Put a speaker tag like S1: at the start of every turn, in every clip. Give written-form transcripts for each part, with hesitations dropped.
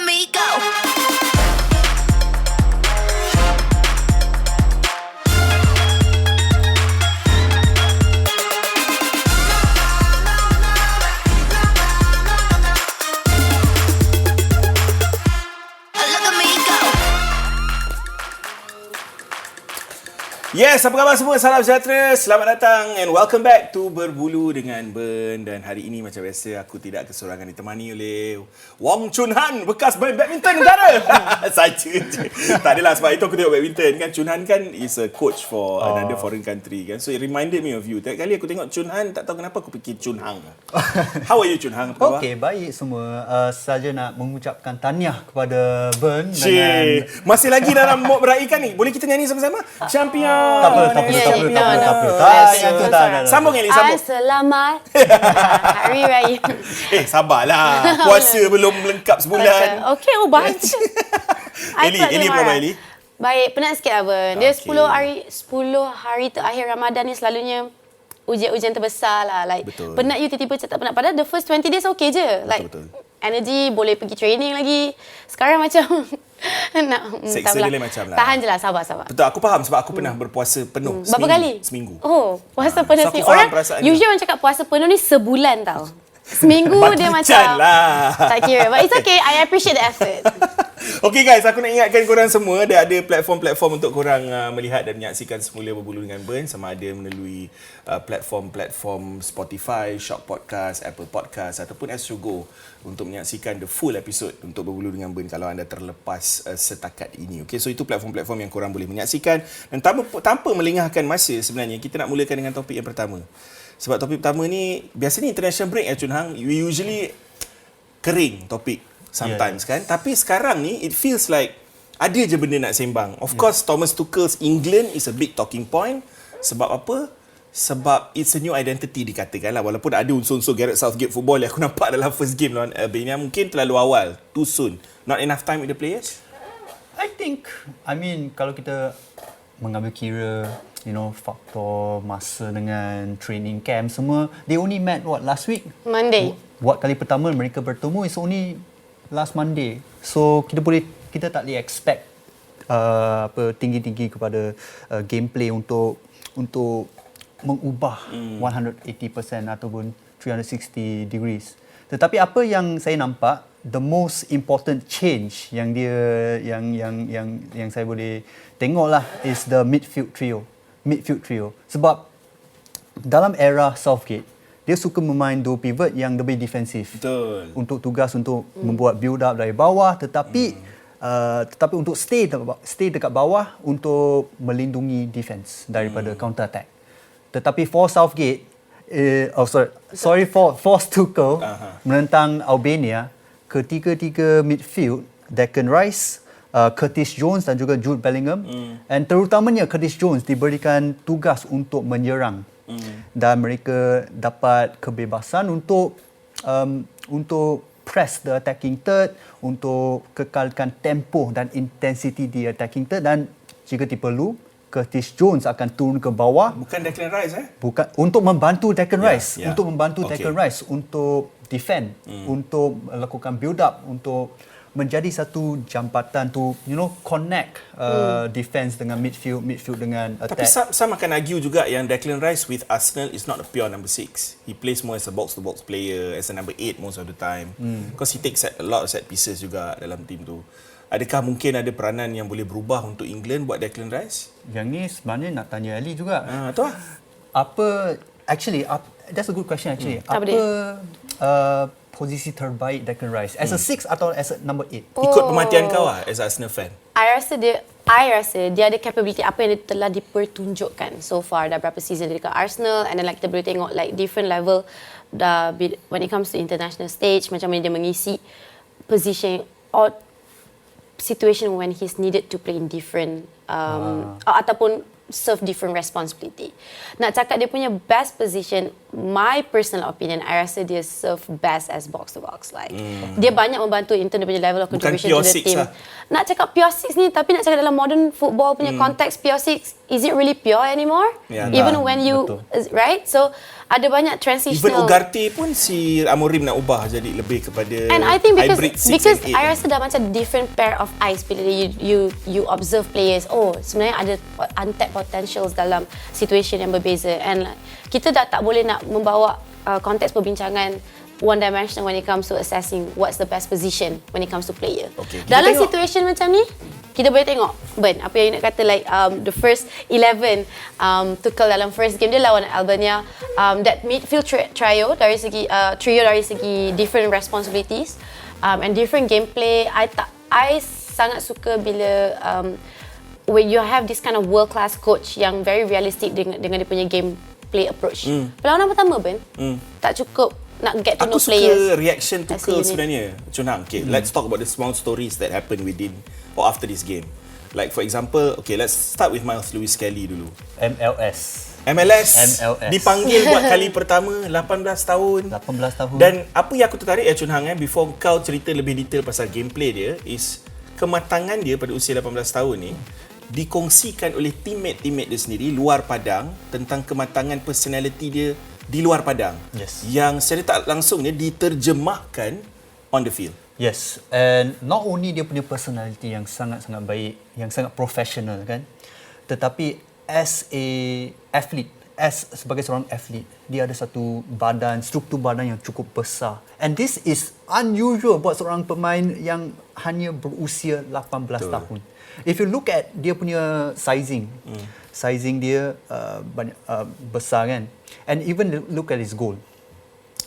S1: me go.
S2: Yes, apa khabar semua? Salam sejahtera. Selamat datang and welcome back to Berbulu dengan Burn. Dan hari ini macam biasa aku tidak kesorangan, ditemani oleh Wong Chun Han, bekas main badminton negara. Saja je. Tak adalah, sebab itu aku tengok badminton kan. Chun Han kan is a coach for another foreign country kan. So it reminded me of you. Tiap kali aku tengok Chun Han, tak tahu kenapa aku fikir Chun Hang. How are you Chun Hang?
S3: Okey, baik semua. Saja nak mengucapkan tahniah kepada Burn dengan...
S2: Masih lagi dalam mood meraihkan ni. Boleh kita nyanyi sama-sama? Champion.
S3: Tak apa.
S2: Sambung Eli, sambung.
S4: Selamat Hari Raya.
S2: Sabarlah. Puasa belum lengkap sebulan.
S4: Okey, ubah.
S2: Eli, apa Eli?
S4: Baik, penat sikit Abang. Dia 10 hari terakhir Ramadan ni selalunya ujian terbesar lah.
S2: Betul.
S4: Penat you tiba-tiba tak penat. Padahal the first 20 days okay je.
S2: Betul.
S4: Energy, boleh pergi training lagi. Sekarang macam nak
S2: seksa dia lain macam lah.
S4: Tahan je lah, sabar.
S2: Betul, aku faham sebab aku pernah berpuasa penuh.
S4: Berapa kali?
S2: Seminggu.
S4: Oh, puasa penuh
S2: so
S4: seminggu.
S2: Usually
S4: Orang cakap puasa penuh ni sebulan tau. Seminggu dia macam
S2: lah.
S4: Tak kira. But it's okay, I appreciate the effort.
S2: Okay guys, aku nak ingatkan korang semua ada platform-platform untuk korang melihat dan menyaksikan semula Berbulu dengan Burn, sama ada melalui platform Spotify, Syok Podcast, Apple Podcast ataupun as you go untuk menyaksikan the full episode untuk Berbulu dengan Burn kalau anda terlepas setakat ini. Okay, so itu platform-platform yang korang boleh menyaksikan. Dan tanpa melengahkan masa, sebenarnya kita nak mulakan dengan topik yang pertama. Sebab topik pertama ni biasanya international break Chun Hang, we usually kering topik sometimes kan. Tapi sekarang ni it feels like ada je benda nak sembang. Of course Thomas Tuchel's England is a big talking point. Sebab apa? Sebab it's a new identity dikatakan lah. Walaupun ada unsur-unsur Gareth Southgate football yang aku nampak dalam first game lawan Albania, mungkin terlalu awal, too soon. Not enough time with the players.
S3: I mean kalau kita mengambil kira faktor masa dengan training camp semua, they only met last week?
S4: Monday.
S3: Buat kali pertama mereka bertemu is only last Monday. So kita tak boleh expect tinggi-tinggi kepada gameplay untuk mengubah 180% ataupun 360 degrees. Tetapi apa yang saya nampak, the most important change yang saya boleh tengoklah is the midfield trio. Sebab dalam era Southgate, dia suka memain dua pivot yang lebih defensif.
S2: Betul.
S3: Untuk tugas untuk membuat build up dari bawah, tetapi untuk stay dekat bawah untuk melindungi defense daripada counter attack. Tetapi for Southgate, for Tuchel menentang Albania, ketiga-tiga midfield, Declan Rice, Curtis Jones dan juga Jude Bellingham, dan terutamanya Curtis Jones diberikan tugas untuk menyerang, dan mereka dapat kebebasan untuk press the attacking third, untuk kekalkan tempo dan intensity di attacking third, dan jika diperlu Curtis Jones akan turun ke bawah.
S2: Bukan Declan Rice
S3: Bukan, untuk membantu Declan Rice, untuk membantu
S2: Okay.
S3: Declan Rice untuk defend, untuk melakukan build up, untuk menjadi satu jambatan to connect defense dengan midfield dengan attack.
S2: Tapi some akan argue juga yang Declan Rice with Arsenal is not a pure number 6. He plays more as a box-to-box player, as a number 8 most of the time. Because he takes a lot of set pieces juga dalam tim tu. Adakah mungkin ada peranan yang boleh berubah untuk England buat Declan Rice?
S3: Yang ni sebenarnya nak tanya Ali juga.
S2: Tu lah.
S3: That's a good question actually.
S4: Apa
S3: posisi terbaik Declan Rice? As a 6 atau as a number 8?
S2: Ikut pematian kau lah as a Arsenal fan.
S4: I rasa dia ada capability apa yang dia telah dipertunjukkan so far dah berapa season dia dekat Arsenal, and then kita boleh tengok different level when it comes to international stage, macam mana dia mengisi position or situation when he's needed to play in different ataupun serve different responsibility. Nak cakap dia punya best position my personal opinion, I rasa dia serve best as box to box. Like dia banyak membantu in terms of level of contribution to the team. Nak cakap pure six ni, tapi nak cakap dalam modern football punya konteks, pure six, is it really pure anymore? Even when you right? So ada banyak transitional.
S2: Even Ugarte pun si Amorim nak ubah jadi lebih kepada
S4: and I think
S2: hybrid 6
S4: because
S2: and 8.
S4: I rasa dah macam different pair of eyes bila you observe players. Oh, sebenarnya ada untapped potentials dalam situation yang berbeza, and kita dah tak boleh nak membawa konteks perbincangan one dimensional when it comes to assessing what's the best position when it comes to player.
S2: Okay,
S4: dalam situation macam ni, kita boleh tengok Burn, apa yang nak kata like the first 11 Tuchel dalam first game dia lawan Albania, that midfield trio dari segi different responsibilities and different gameplay. I sangat suka bila when you have this kind of world class coach yang very realistic dengan dia punya gameplay approach. Perlawanan pertama Burn, tak cukup nak get to know players.
S2: Aku suka reaction Tuchel sebenarnya. Chun Hang, okay, let's talk about the small stories that happen within or after this game. Like for example, okay, let's start with Miles Lewis Kelly dulu. MLS dipanggil buat kali pertama 18 tahun. Dan apa yang aku tertarik Chun Hang, before kau cerita lebih detail pasal gameplay dia, is kematangan dia pada usia 18 tahun ni dikongsikan oleh teammate dia sendiri luar padang tentang kematangan personality dia di luar padang. Yang secara tak langsung dia diterjemahkan on the field.
S3: Yes, and not only dia punya personality yang sangat-sangat baik, yang sangat professional kan, tetapi sebagai seorang atlet, dia ada satu struktur badan yang cukup besar. And this is unusual buat seorang pemain yang hanya berusia 18 tahun. If you look at dia punya sizing dia banyak besar kan. And even look at his goal.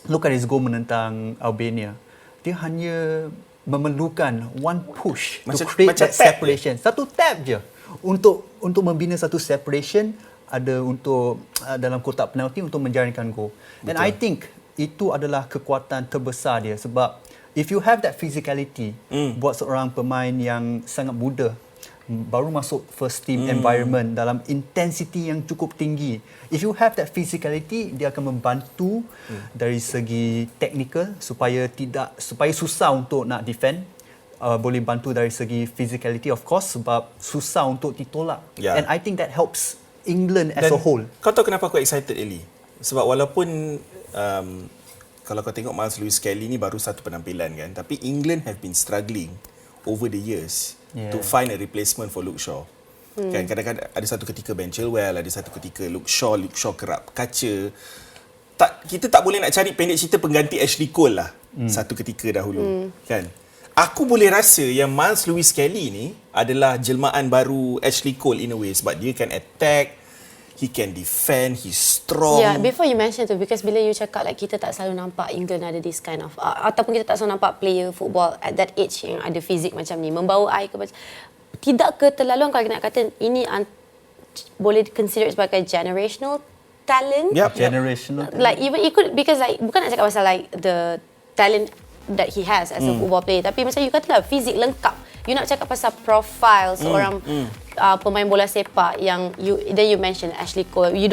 S3: Look at his goal menentang Albania. Dia hanya memerlukan one push to create that separation. Satu tap je untuk membina satu separation, ada untuk dalam kotak penalti untuk menjaringkan gol. And I think itu adalah kekuatan terbesar dia, sebab if you have that physicality buat seorang pemain yang sangat muda, baru masuk first team environment dalam intensity yang cukup tinggi, if you have that physicality, dia akan membantu dari segi technical supaya susah untuk nak defend. Boleh bantu dari segi physicality of course, sebab susah untuk ditolak. And I think that helps England as a whole.
S2: Kau tahu kenapa aku excited Eli? Sebab walaupun kalau kau tengok Miles Lewis Kelly ni baru satu penampilan kan, tapi England have been struggling over the years to find a replacement for Luke Shaw. Kan kadang-kadang ada satu ketika Ben Chilwell, ada satu ketika Luke Shaw kerap kaca. Kita tak boleh nak cari pendek cerita pengganti Ashley Cole lah satu ketika dahulu. Kan? Aku boleh rasa yang Miles Lewis Kelly ni adalah jelmaan baru Ashley Cole in a way, sebab dia can attack, he can defend, he's strong.
S4: Yeah, before you mention tu, because bila you cakap like kita tak selalu nampak England ada this kind of ataupun kita tak selalu nampak player football at that age yang ada fizik macam ni, membawa eye kepada, tidak keterlaluan kalau nak kata ini boleh consider sebagai generational talent.
S3: Generational talent.
S4: Like even it could, because like bukan nak cakap pasal like the talent that he has as a football player, tapi macam you katalah fizik lengkap. You nak cakap pasal profile seorang pemain bola sepak yang you mention Ashley Cole. We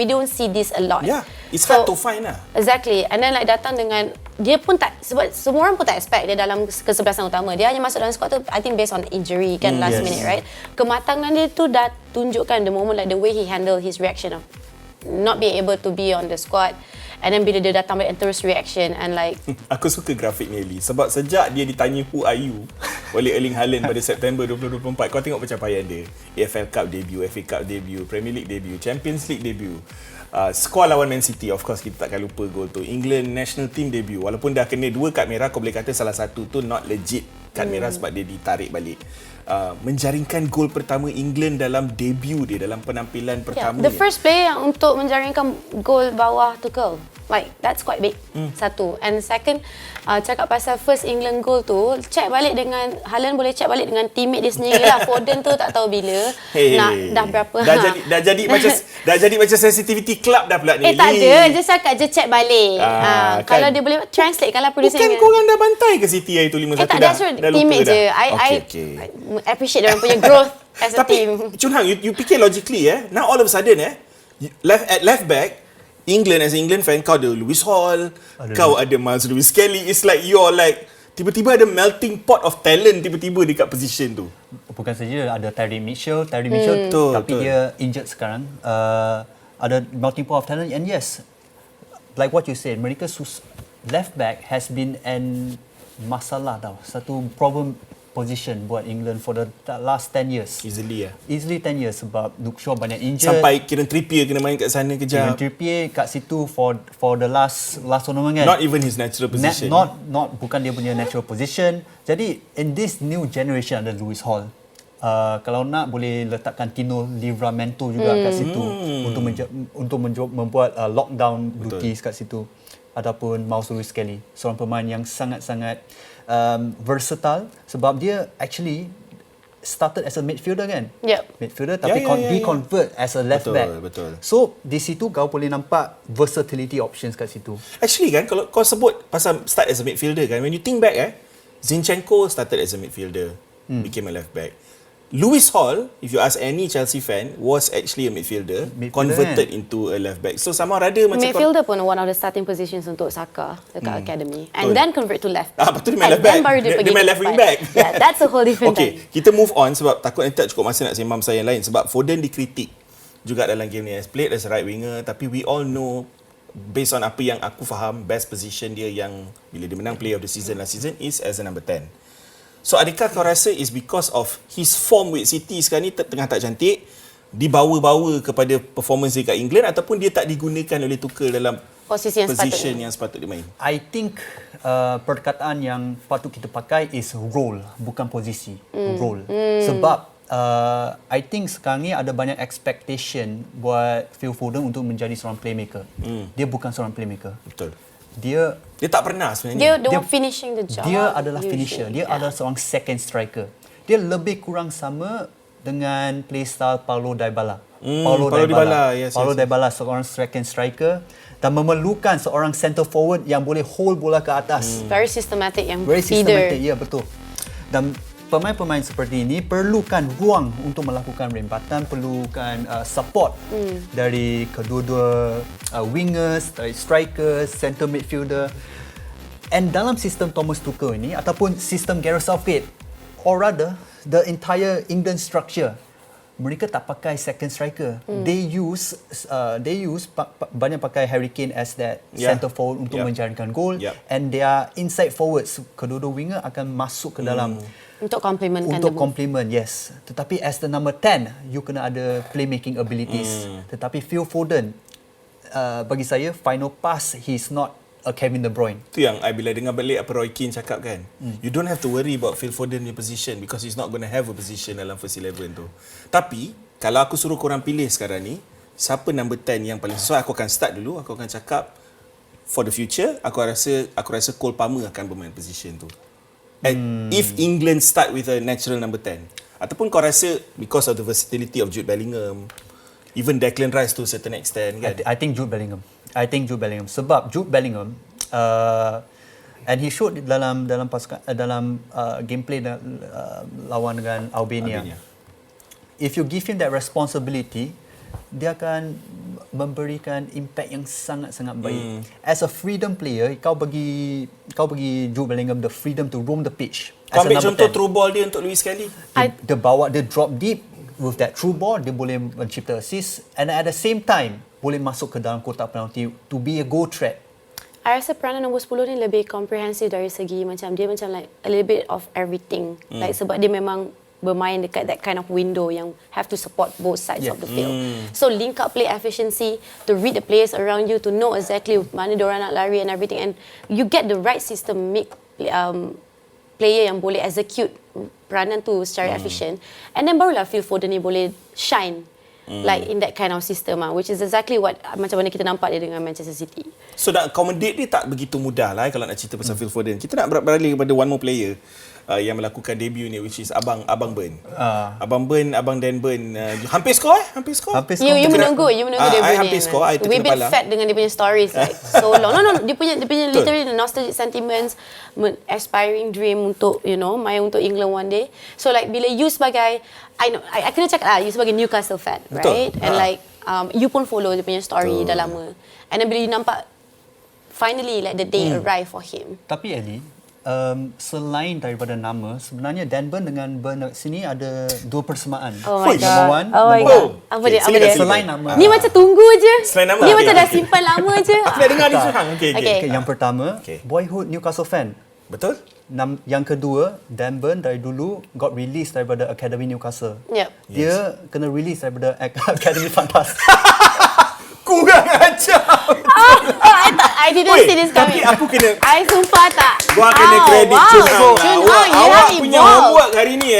S4: don't see this a lot.
S2: Yeah, it's hard to find lah.
S4: Exactly. And then like datang dengan dia pun tak, sebab semua orang pun tak expect dia dalam kesebelasan utama. Dia hanya masuk dalam squad tu I think based on injury kan, last minute, right? Kematangan dia tu dah tunjukkan the moment, like the way he handle his reaction of not being able to be on the squad. And then bila dia datang balik and terus reaction and like
S2: aku suka grafik ni Eli, sebab sejak dia ditanya who are you oleh Erling Haaland pada September 2024, kau tengok pencapaian dia. AFL Cup debut, FA Cup debut, Premier League debut, Champions League debut, skor lawan Man City, of course kita takkan lupa gol tu. England national team debut, walaupun dah kena 2 kad merah, kau boleh kata salah satu tu not legit kad merah sebab dia ditarik balik. Menjaringkan gol pertama England dalam debut dia, dalam penampilan pertama
S4: the first player yang untuk menjaringkan gol bawah Tuchel. Like that's quite big. Satu. And second, cakap pasal first England goal tu, check balik dengan Haaland, boleh check balik dengan teammate dia sendiri lah. Foden tu tak tahu bila dah berapa.
S2: Dah jadi macam sensitivity club dah pula ni.
S4: Tak ada, just cakap je check balik. Kalau dia boleh translate, kalau producer
S2: bukan korang dah bantai ke City hari tu 5-1
S4: tak, that's right, teammate je. I appreciate dia orang punya growth as a team.
S2: Tapi Chun Hang, you fikir logically now all of a sudden left back England, as an England fan, kau ada Lewis Hall, kau ada Miles Lewis Kelly. It's like you're like tiba-tiba ada melting pot of talent tiba-tiba dekat position tu.
S3: Bukan saja ada Terry Mitchell, tapi
S2: betul.
S3: dia injured sekarang. Ada melting pot of talent, and yes, like what you said, mereka left back has been an masalah tau. Satu problem position buat England for the last 10 years. Easily 10 years sebab Luke Shaw banyak injured.
S2: Sampai kira Trippier kena main kat sana kejap.
S3: Trippier kat situ for the last tournament kan.
S2: Not even his natural position.
S3: Bukan dia punya natural position. Jadi in this new generation ada Lewis Hall. Kalau nak boleh letakkan Tino Livramento juga kat situ untuk membuat lockdown duties kat situ, ataupun Miles Lewis Kelly, seorang pemain yang sangat-sangat versatile sebab dia actually started as a midfielder kan. Midfielder tapi dia convert as a left back.
S2: Betul.
S3: So di situ kau boleh nampak versatility options kat situ.
S2: Actually kan, kalau kau sebut pasal start as a midfielder kan, when you think back Zinchenko started as a midfielder, became a left back. Lewis Hall, if you ask any Chelsea fan, was actually a midfielder converted into a left back. So sama rada macam
S4: midfielder pun one of the starting positions untuk Saka dekat academy, and then convert to left.
S2: Betul, dia main left back. Dia main left wing back.
S4: Yeah, that's a whole different thing.
S2: Kita move on sebab takut nanti tak cukup masa nak sembang pasal yang lain, sebab Foden dikritik juga dalam game ni. As played as a right winger, tapi we all know based on apa yang aku faham, best position dia yang bila dia menang player of the season last season is as a number 10. So adakah kau rasa is because of his form with City sekarang ni tengah tak cantik, dibawa-bawa kepada performance dia kat England, ataupun dia tak digunakan oleh Tuchel dalam
S4: posisi
S2: yang sepatut dia main?
S3: I think perkataan yang patut kita pakai is role, bukan posisi. Role. Sebab I think sekarang ni ada banyak expectation buat Phil Foden untuk menjadi seorang playmaker. Dia bukan seorang playmaker.
S2: Betul.
S3: Dia
S2: tak pernah sebenarnya.
S4: Dia finishing the job.
S3: Dia adalah finisher. Dia adalah seorang second striker. Dia lebih kurang sama dengan playstyle Paulo Dybala. Paulo Dybala seorang second striker dan memerlukan seorang center forward yang boleh hold bola ke atas.
S4: Very systematic, yang
S3: very
S4: feeder.
S3: Systematic, ya betul. Dan pemain-pemain seperti ini perlukan ruang untuk melakukan rembatan, perlukan support dari kedua-dua wingers, dari strikers, center midfielder. And dalam sistem Thomas Tuchel ini ataupun sistem Gareth Southgate, or rather the entire England structure, mereka tak pakai second striker. They use banyak pakai Harry Kane as that center forward untuk menjaringkan gol, and their inside forwards, kedua-dua winger akan masuk ke dalam
S4: untuk complement,
S3: yes. Tetapi as the number 10, you kena ada playmaking abilities. Tetapi Phil Foden, bagi saya, final pass, he's not a Kevin De Bruyne.
S2: Itu yang I bila dengar balik apa Roy Keane cakap kan. You don't have to worry about Phil Foden punya position because he's not going to have a position dalam first 11 tu. Tapi, kalau aku suruh korang pilih sekarang ni, siapa number 10 yang paling sesuai, aku akan start dulu. Aku akan cakap, for the future, aku rasa Cole Palmer akan bermain position tu. And if England start with a natural number 10, ataupun kau rasa because of the versatility of Jude Bellingham, even Declan Rice to a certain extent kan?
S3: I think Jude Bellingham. Sebab Jude Bellingham, and he showed dalam gameplay lawan dengan Albania. If you give him that responsibility, dia akan memberikan impact yang sangat-sangat baik. As a freedom player, kau bagi Jude Bellingham the freedom to roam the pitch.
S2: Kau ambil contoh through ball dia untuk Lewis Kelly.
S3: Dia bawa, dia drop deep with that through ball, dia boleh mencipta assist, and at the same time boleh masuk ke dalam kotak penalti to be a goal threat.
S4: I rasa peranan nombor 10 ni lebih komprehensif dari segi macam dia macam like a little bit of everything. Like sebab dia memang bermain dekat that kind of window yang have to support both sides of the field. So link up play efficiency, to read the players around you, to know exactly mana diorang nak lari and everything, and you get the right system make player yang boleh execute peranan tu secara efficient, and then barulah Phil Foden ni boleh shine like in that kind of system, which is exactly what macam mana kita nampak dia dengan Manchester City.
S2: So nak accommodate dia tak begitu mudah lah kalau nak cerita pasal Phil Foden. Kita nak beralih kepada one more player yang melakukan debut ni, which is Abang Burn. Abang Burn, Abang Dan Burn hampir skor.
S4: You menunggu debut ni.
S2: Hampir skor.
S4: We've been fed dengan dia punya stories like so long. No, dia punya literally nostalgic sentiments, aspiring dream untuk main untuk England one day. So like bila you sebagai I kena cakap lah, you sebagai Newcastle fan, right? And like you pun follow dia punya story dah lama. And then bila you nampak finally like the day arrive for him.
S3: Tapi Ellie, selain daripada nama, sebenarnya Dan Burn dengan Burn sini ada dua persamaan.
S4: Oh my god.
S3: Number one,
S4: Oh my
S3: number
S4: god. Apa dia? Apa dia?
S3: Selain nama.
S4: Ni macam tunggu je.
S2: Selain nama,
S4: Ni
S2: okay,
S4: macam dah
S2: okay.
S4: simpan lama je.
S2: Aku dah dengar ni Suhang. Okay.
S3: Yang pertama,
S2: Okay.
S3: boyhood Newcastle fan.
S2: Betul?
S3: Yang kedua, Dan Burn dari dulu got release daripada Academy Newcastle.
S4: Yep.
S3: Dia kena release daripada Academy Fantas.
S2: Kurang ajar.
S4: I didn't
S2: Wait,
S4: see this
S2: tapi
S4: coming.
S2: aku kena-
S4: I sumpah tak.
S2: Gua kena kredit Chun Hang lah. Awak punya homework hari ni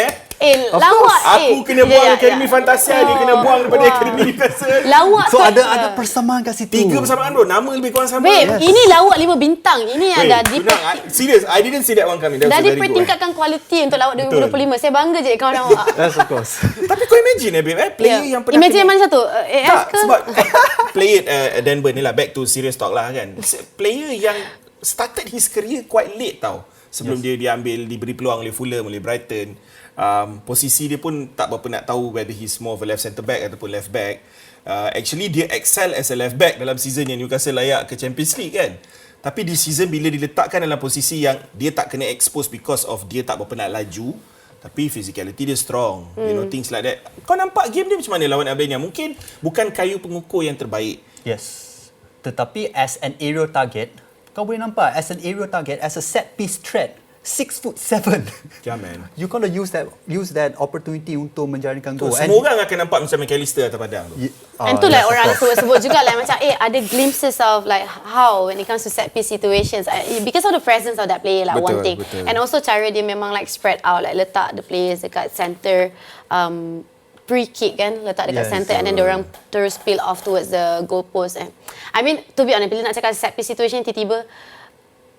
S4: Lawak.
S2: Aku kena buang Akademi Fantasia, dia kena buang daripada Akademi Newcastle.
S4: Lawak
S3: So
S4: kan?
S3: ada persamaan kat situ.
S2: 3 persamaan bro, nama lebih kurang sama.
S4: Babe, ini lawak 5 bintang. Ini
S2: Wait,
S4: ada
S2: serious, I didn't see that one coming. That
S4: dah
S2: was very good.
S4: dipertingkatkan kualiti untuk lawak
S2: Betul.
S4: 2025. Saya bangga je kawan awak.
S3: Yes, of course.
S2: Tapi kau imagine babe, player yang pernah
S4: Imagine yang mana satu? AS
S2: tak,
S4: ke?
S2: sebab player Dan Burn ni lah, back to serious talk lah kan. Player yang started his career quite late tau. Sebelum dia diberi peluang oleh Fulham, oleh Brighton. Posisi dia pun tak berapa nak tahu whether he's more of a left centre back ataupun left back. Actually dia excel as a left back dalam season yang Newcastle layak ke Champions League kan. Tapi di season bila diletakkan dalam posisi yang dia tak kena expose because of dia tak berapa nak laju, tapi physicality dia strong, you know, things like that. Kau nampak game dia macam mana lawan Albania? Mungkin bukan kayu pengukur yang terbaik.
S3: Yes. Tetapi as an aerial target, kau boleh nampak as an aerial target, as a set piece threat, 6'7".
S2: Yeah, man.
S3: You gotta use that opportunity untuk menjaringkan gol.
S2: Semua orang akan nampak macam McAllister atas padang tu.
S4: And tu like orang sebut juga like macam ada glimpses of like how when it comes to set piece situations because of the presence of that player like one thing.
S2: Betul.
S4: And also cara dia memang like spread out like letak the players dekat center pre-kick kan letak dekat center and then diorang terus peel off towards the goal post. I mean to be honest bila nak cakap set piece situation tiba-tiba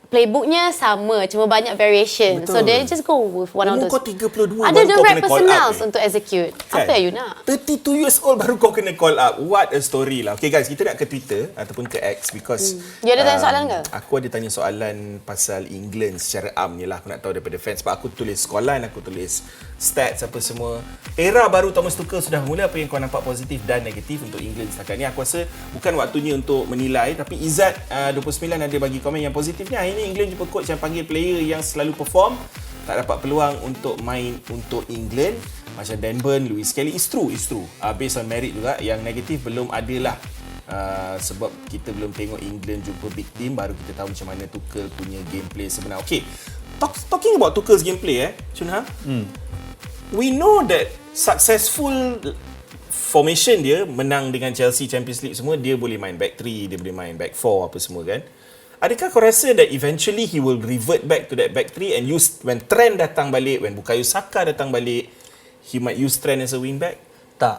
S4: playbooknya sama, cuma banyak variation.
S2: Betul.
S4: So they just go with one of those.
S2: Kau 32
S4: Ada
S2: baru
S4: the
S2: kau
S4: right
S2: kena call up
S4: personnel
S2: ni.
S4: untuk execute.
S2: Kan?
S4: Apa yang you nak?
S2: 32 years old baru kau kena call up. What a story lah. Okay guys, kita nak ke Twitter ataupun ke X because
S4: You ada tanya soalan ke?
S2: Aku ada tanya soalan pasal England secara am ni lah. Aku nak tahu daripada fans. Sebab aku tulis skolan, aku tulis stats apa semua. Era baru Thomas Tuchel sudah mula. Apa yang kau nampak positif dan negatif untuk England setakat ni? Aku rasa bukan waktunya untuk menilai. Tapi Izzat 29 ada bagi komen yang positifnya. Hari ni England jumpa coach yang panggil player yang selalu perform, tak dapat peluang untuk main untuk England macam Dan Burn, Lewis Kelly. It's true. Based on merit juga. Yang negatif belum adalah sebab kita belum tengok England jumpa big team, baru kita tahu macam mana Tuchel punya gameplay sebenar. Okay, talking about Tuchel's gameplay Chun Hang, we know that successful formation dia menang dengan Chelsea Champions League semua, dia boleh main back 3, dia boleh main back 4 apa semua kan. Adakah kau rasa that eventually he will revert back to that back 3 and use when Trent datang balik, when Bukayo Saka datang balik, he might use Trent as a wing back?
S3: Tak,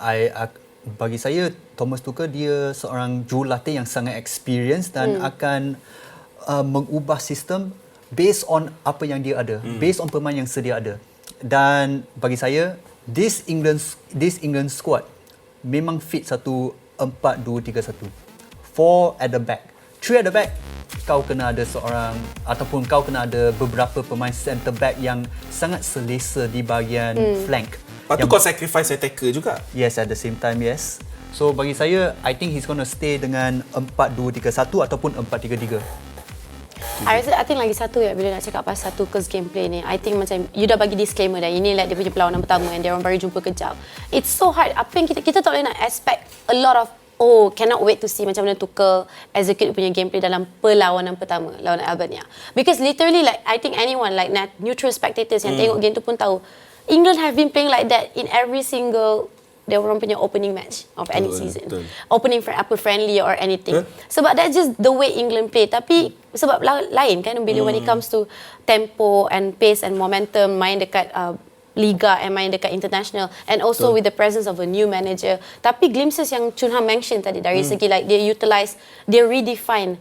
S3: bagi saya Thomas Tuchel dia seorang jurulatih yang sangat experienced dan akan mengubah sistem based on apa yang dia ada, based on pemain yang sedia ada. Dan bagi saya this England squad memang fit satu 4-2-3-1. 4 at the back, 3 at the back. Kau kena ada seorang ataupun kau kena ada beberapa pemain centre back yang sangat selesa di bahagian flank.
S2: Lepas tu kau sacrifice attacker juga.
S3: Yes, at the same time, yes. So bagi saya, I think he's gonna stay dengan 4-2-3-1 ataupun 4-3-3.
S4: I think lagi satu bila nak cakap pasal Tuchel's gameplay ni, I think macam you dah bagi disclaimer dah, ini like dia punya perlawanan pertama and dia orang baru jumpa kejap. It's so hard. Apa yang kita tak boleh nak expect a lot of cannot wait to see macam mana Tuchel execute punya gameplay dalam perlawanan pertama lawan Albania. Because literally like I think anyone like neutral spectators yang tengok game tu pun tahu England have been playing like that in every single dia orang punya opening match of any season. Opening friendly or anything. Sebab that's just the way England play. Tapi sebab lain kan bila when it comes to tempo and pace and momentum main dekat Liga and main dekat international and also with the presence of a new manager. Tapi glimpses yang Chun Hang mention tadi dari segi like dia redefine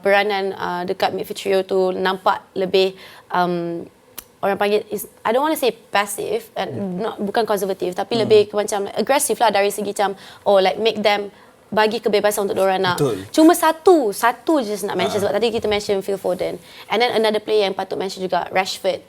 S4: peranan dekat midfield trio tu nampak lebih orang panggil I don't want to say passive bukan konservatif tapi lebih macam aggressive lah dari segi macam like make them bagi kebebasan untuk diorang nak.
S2: Betul.
S4: Cuma satu je nak mention sebab tadi kita mention Phil Foden. And then another player yang patut mention juga, Rashford.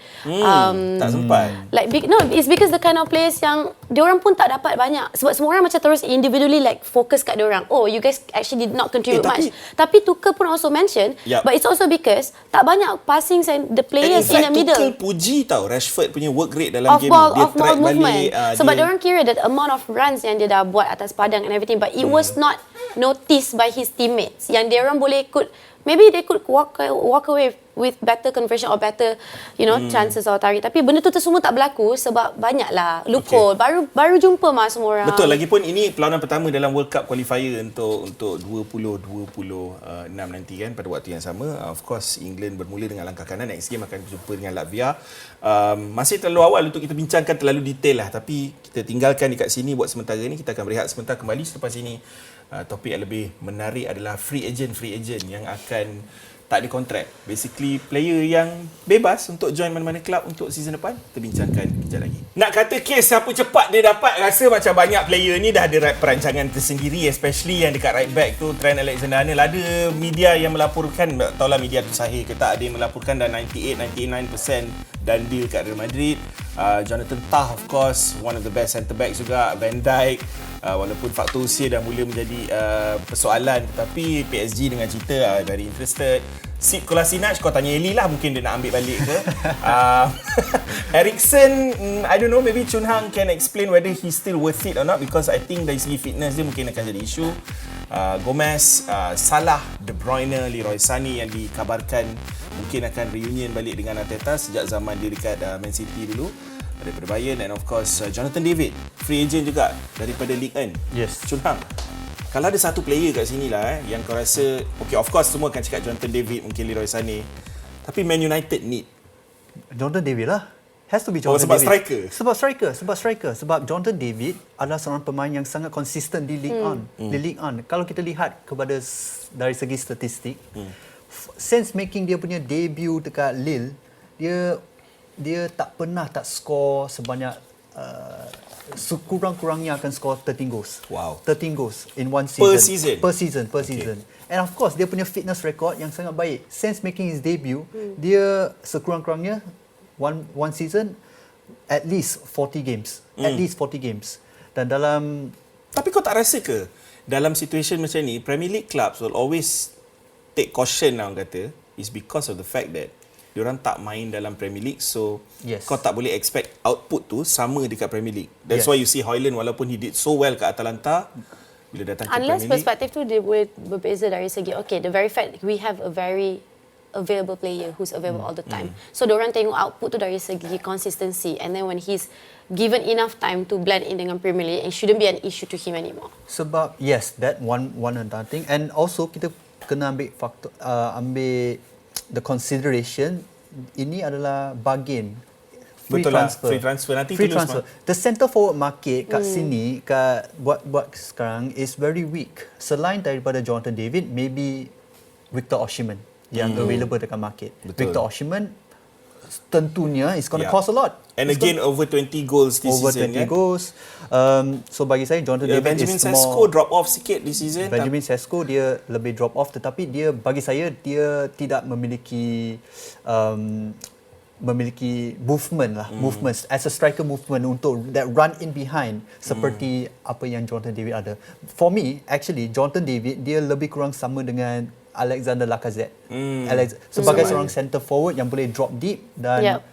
S2: Tak sempat.
S4: Like it's because the kind of players yang diorang pun tak dapat banyak sebab semua orang macam terus individually like fokus kat diorang. Oh, you guys actually did not contribute much. Tapi Tuchel pun also mention, but it's also because tak banyak passing the players in the middle.
S2: Tuchel puji tau Rashford punya work rate dalam game
S4: ball,
S2: dia
S4: off ball
S2: track
S4: movement.
S2: balik.
S4: Sebab diorang kira that amount of runs yang dia dah buat atas padang and everything, but it was not noticed by his teammates. Yang diorang boleh maybe they could walk away with better conversion or better, chances or target. Tapi benda tu semua tak berlaku sebab banyaklah loophole. Baru jumpa semua orang.
S2: Betul, lagipun ini perlawanan pertama dalam World Cup qualifier untuk 2026 nanti kan, pada waktu yang sama. Of course England bermula dengan langkah kanan, next game akan berjumpa dengan Latvia. Masih terlalu awal untuk kita bincangkan terlalu detail lah, tapi kita tinggalkan dekat sini buat sementara ni. Kita akan berehat sebentar, kembali selepas ini. Topik yang lebih menarik adalah free agent yang akan tak ada kontrak. Basically player yang bebas untuk join mana-mana club untuk season depan. Kita bincangkan kejap lagi. Nak kata kes siapa cepat dia dapat, rasa macam banyak player ni dah ada perancangan tersendiri, especially yang dekat right back tu, Trent Alexander-Arnold. Ada media yang melaporkan, tak tahulah media tu sahih ke tak, ada yang melaporkan dah 98-99% dan deal kat Real Madrid. Jonathan Tah, of course, one of the best centre backs juga. Van Dijk, walaupun faktor usia dah mula menjadi persoalan, tapi PSG dengan cerita very interested. Kolasinac, kau tanya Eli lah, mungkin dia nak ambil balik ke. Eriksen, I don't know, maybe Chun Hang can explain whether he's still worth it or not, because I think dari segi fitness dia mungkin akan jadi isu. Gomez, Salah, De Bruyne, Leroy Sané yang dikabarkan mungkin akan reunion balik dengan Arteta sejak zaman dia dekat Man City dulu daripada Bayern. And of course Jonathan David, free agent juga daripada Ligue 1.
S3: Yes.
S2: Chun Hang, kalau ada satu player kat sini lah yang kau rasa, okay, of course semua akan cakap Jonathan David, mungkin Leroy Sané, tapi Man United need
S3: Jonathan David lah. Has to be Jonathan
S2: sebab
S3: David.
S2: striker.
S3: Sebab striker. Sebab Jonathan David adalah seorang pemain yang sangat konsisten di Ligue 1. Di Ligue 1. Kalau kita lihat kepada dari segi statistik, since making dia punya debut dekat Lille, dia tak pernah tak score sebanyak sekurang-kurangnya akan score 13 goals.
S2: Wow.
S3: 13 goals in one season.
S2: Per season.
S3: Per season. And of course, dia punya fitness record yang sangat baik. Since making his debut, dia sekurang-kurangnya one season at least 40 games. At least 40 games. Dan dalam...
S2: Tapi kau tak rasa ke dalam situation macam ni, Premier League clubs will always take caution lah, orang kata, is because of the fact that diorang tak main dalam Premier League, so kau tak boleh expect output tu sama dekat Premier League. That's why you see Højlund, walaupun he did so well kat Atalanta, bila datang ke Premier League,
S4: perspektif tu dia boleh berbeza dari segi, okay, the very fact we have a very available player who's available all the time. So diorang tengok output tu dari segi consistency, and then when he's given enough time to blend in dengan Premier League, it shouldn't be an issue to him anymore.
S3: Sebab yes, that one another thing, and also kita kena ambil faktor, ambil the consideration, ini adalah bargain, free transfer.
S2: Free transfer nanti
S3: free transfer. The centre forward market kat sini, kat buat sekarang is very weak. Selain daripada Jonathan David, maybe Victor Osimhen yang available dekat market.
S2: Betul.
S3: Victor Osimhen tentunya is going to cost a lot.
S2: And again, over 20 goals this season.
S3: Over 20 goals. So bagi saya, Jonathan David
S2: Benjamin
S3: is
S2: Sesko
S3: more...
S2: drop off sikit this season.
S3: Benjamin Sesko dia lebih drop off, tetapi dia, bagi saya, dia tidak memiliki movement lah, movement as a striker movement untuk that run in behind seperti apa yang Jonathan David ada. For me, actually, Jonathan David dia lebih kurang sama dengan Alexander Lacazette. Sebagai seorang centre forward yang boleh drop deep dan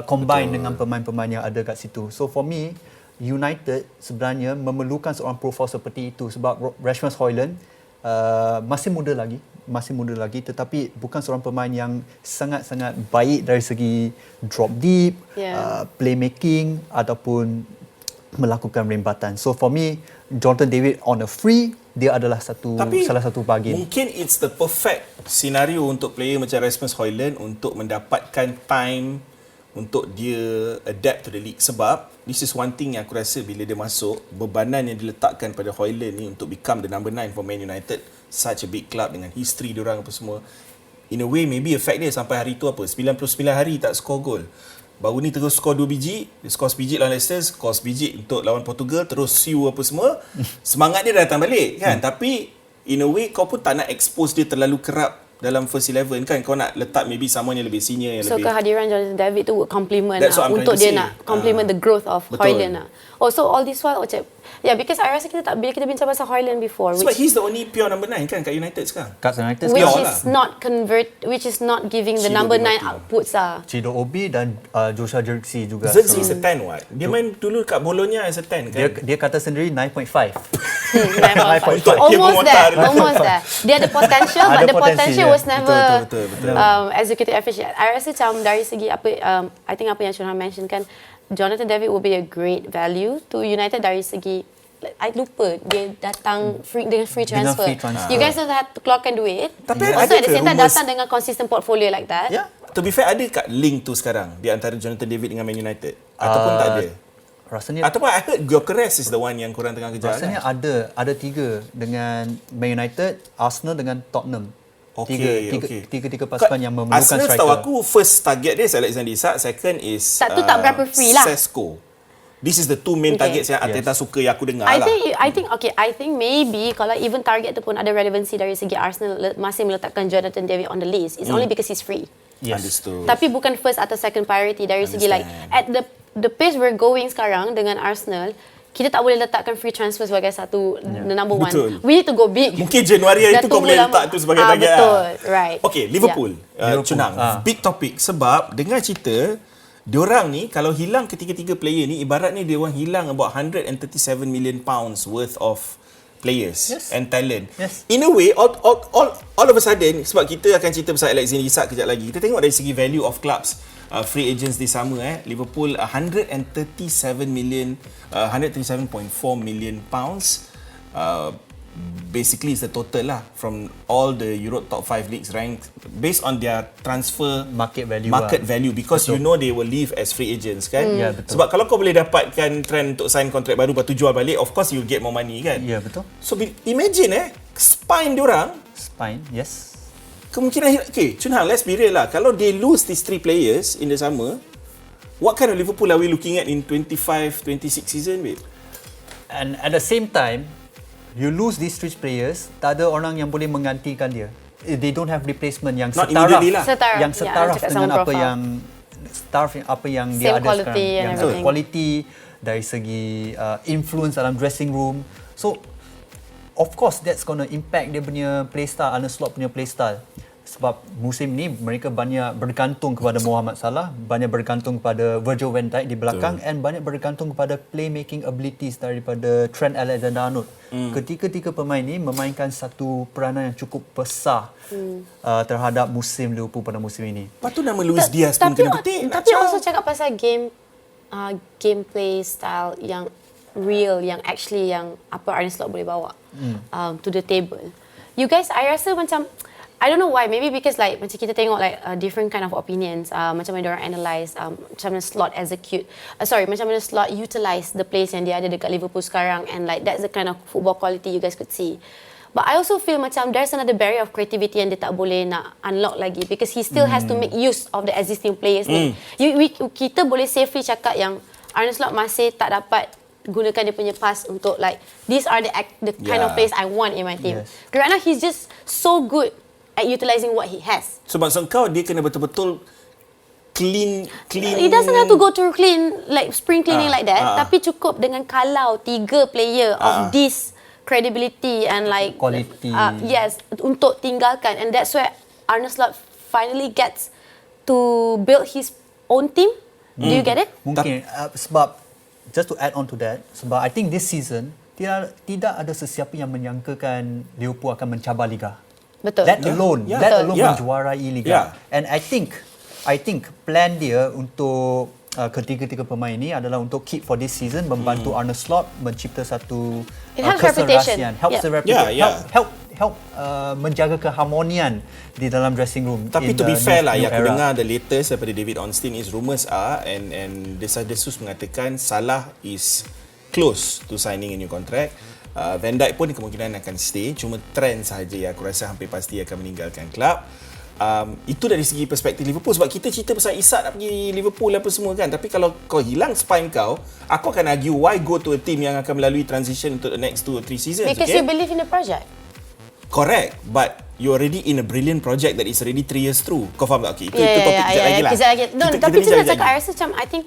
S3: combine dengan pemain-pemain yang ada kat situ. So for me, United sebenarnya memerlukan seorang profil seperti itu sebab Rasmus Højlund masih muda lagi, tetapi bukan seorang pemain yang sangat-sangat baik dari segi drop deep, playmaking ataupun melakukan rembatan. So for me, Jonathan David on a free, dia adalah salah satu bahagian.
S2: Mungkin it's the perfect scenario untuk player macam Rasmus Højlund untuk mendapatkan time untuk dia adapt to the league. Sebab this is one thing yang aku rasa bila dia masuk, bebanan yang diletakkan pada Højlund ni untuk become the number 9 for Man United, such a big club dengan history diorang apa semua, in a way maybe affect dia sampai hari tu 99 hari tak score goal. Baru ni terus skor 2 biji, dia skor sebiji lawan Leicester, skor sebiji untuk lawan Portugal, terus siu apa semua. Semangat dia dah datang balik kan. Tapi in a way kau pun tak nak expose dia terlalu kerap dalam first 11 kan. Kau nak letak maybe someone yang lebih senior, yang
S4: So
S2: lebih.
S4: kehadiran Jonathan David tu would complement
S2: That's what I'm
S4: untuk
S2: trying to
S4: dia
S2: say.
S4: nak complement the growth of
S2: Betul.
S4: Højlund lah. Oh, so all this while macam because I rasa kita tak, bila kita bincang pasal Højlund before,
S2: Sebab he's the only pure number 9 kan kat United sekarang.
S3: Kat United
S4: which
S3: sekarang,
S4: is not giving the
S2: Cido
S4: number 9
S2: Dimati.
S4: outputs lah.
S3: Cido Obi dan Joshua Zirkzee juga.
S2: Zirkzee is a 10 what? Dia main dulu kat Bologna as a 10 kan.
S3: Dia kata sendiri 9.5.
S4: Almost there. Dia ada potential, but
S3: Ada
S4: the
S3: potensi,
S4: potential
S3: ya.
S4: was never
S2: Betul.
S4: executed efficiently. I rasa macam dari segi apa, I think apa yang Chunhan mention kan, Jonathan David will be a great value to United dari segi, I lupa dia datang dengan free transfer.
S3: free transfer.
S4: You guys don't have to clock and do it.
S2: Tapi
S4: also
S2: ada
S4: at the
S2: ke
S4: same time
S2: rumours-
S4: datang dengan consistent portfolio like that.
S3: Ya.
S2: To be fair, ada kat link tu sekarang di antara Jonathan David dengan Man United? Ataupun tak ada?
S3: Rasanya
S2: Ataupun I heard Gyökeres is the one yang korang tengah kejar
S3: rasanya
S2: kan?
S3: ada 3 dengan Man United, Arsenal dengan Tottenham. Tiga pasukan yang memerlukan
S2: Arsenal
S3: striker.
S2: setahu aku first target dia is Alexander Isak, second is
S4: Tak tu tak berapa free lah.
S2: Sesko. This is the two main targets yang Arteta suka yang aku dengar
S4: I
S2: lah.
S4: think maybe kalau even target tu pun ada relevansi dari segi Arsenal masih meletakkan Jonathan David on the list. It's only because he's free.
S3: Yes.
S2: Understood.
S4: Tapi bukan first atau second priority dari segi like at the pace we're going sekarang dengan Arsenal, kita tak boleh letakkan free transfer sebagai satu the number one.
S2: Betul.
S4: We need to go big.
S2: Mungkin Januari hari
S4: Dah
S2: tu kau
S4: tunggu
S2: boleh
S4: lama.
S2: letak tu sebagai target
S4: Betul,
S2: lah.
S4: right.
S2: Okay, Liverpool. Cunang, big topic. Sebab dengar cerita, diorang ni kalau hilang ketiga-tiga player ni, ibaratnya diorang hilang about 137 million pounds worth of players and talent.
S3: Yes.
S2: In a way, all of a sudden, sebab kita akan cerita pasal Alexander Isak kejap lagi, kita tengok dari segi value of clubs, free agents di summer, Liverpool 137.4 million pounds. Basically it's the total lah from all the Europe top 5 leagues ranked based on their transfer
S3: Market value
S2: because
S3: Betul.
S2: you know they will leave as free agents kan.
S3: Ya, betul.
S2: Sebab kalau kau boleh dapatkan trend untuk sign kontrak baru lepas tu jual balik, of course you'll get more money kan.
S3: Ya, betul.
S2: So imagine spine diorang
S3: Spine, yes.
S2: kemungkinan, okay, Chunhang, let's be real lah. Kalau they lose these 3 players in the summer, what kind of Liverpool are we looking at in 25-26 season, babe?
S3: And at the same time, you lose these 3 players, tak ada orang yang boleh menggantikan dia. They don't have replacement yang
S2: Not
S3: setaraf,
S2: immediately lah.
S3: yang setaraf
S4: cakap
S3: dengan
S4: sama
S3: apa
S4: profile.
S3: yang
S4: Same
S3: dia ada
S4: quality
S3: sekarang.
S4: and
S3: Yang
S4: everything.
S3: quality dari segi influence dalam dressing room. So of course that's gonna impact dia punya playstyle, Arne Slot punya playstyle. Sebab musim ni mereka banyak bergantung kepada Mohamed Salah, banyak bergantung kepada Virgil van Dijk di belakang and banyak bergantung kepada playmaking abilities daripada Trent Alexander-Arnold. Ketika-tiga pemain ni memainkan satu peranan yang cukup besar terhadap musim Liverpool pada musim ini.
S2: Lepas tu nama Luis Diaz pun kena petik.
S4: Tapi also cakap pasal gameplay style yang real, yang actually yang apa Arne Slot boleh bawa to the table. You guys, I rasa macam I don't know why, maybe because like macam kita tengok like different kind of opinions, macam mana diorang analyse, macam mana Slot macam mana Slot utilise the players yang dia ada dekat Liverpool sekarang, and like that's the kind of football quality you guys could see. But I also feel macam there's another barrier of creativity yang dia tak boleh nak unlock lagi, because he still has to make use of the existing players ni. Kita boleh safely cakap yang Arne Slot masih tak dapat gunakan dia punya pass untuk like these are the kind of players I want in my team. Kerana he's just so good at utilising what he has.
S2: So maksud kau dia kena betul-betul clean.
S4: He doesn't have to go through spring cleaning like that. Tapi cukup dengan kalau 3 player of this credibility and like
S3: quality.
S4: Untuk tinggalkan, and that's where Arne Slot finally gets to build his own team. Do you get it?
S3: Mungkin sebab just to add on to that, sebab I think this season tidak ada sesiapa yang menyangkakan Liverpool akan mencabar liga.
S4: Betul.
S3: Let alone menjuarai liga.
S2: Yeah.
S3: And I think plan dia untuk ketiga-tiga pemain ini adalah untuk keep for this season, membantu Arne Slot mencipta satu
S4: It helps reputation.
S3: Helps the reputation.
S2: Yeah.
S3: Help menjaga keharmonian di dalam dressing room.
S2: Tapi to be fair lah, yang aku dengar the latest daripada David Ornstein is rumours are and desas-desus mengatakan Salah is close to signing a new contract. Van Dijk pun kemungkinan akan stay, cuma Trent sahaja yang aku rasa hampir pasti akan meninggalkan klub. Itu dari segi perspektif Liverpool. Sebab kita cerita pasal Isak nak pergi Liverpool apa semua kan. Tapi kalau kau hilang spine kau, aku akan argue why go to a team yang akan melalui transition untuk the next 2 or 3 seasons.
S4: Because you believe in the project.
S2: Correct. But you're already in a brilliant project that is already 3 years through. Kau faham tak? Okay, itu topik kejap lagi lah.
S4: Tapi tu nak cakap, I rasa macam, I think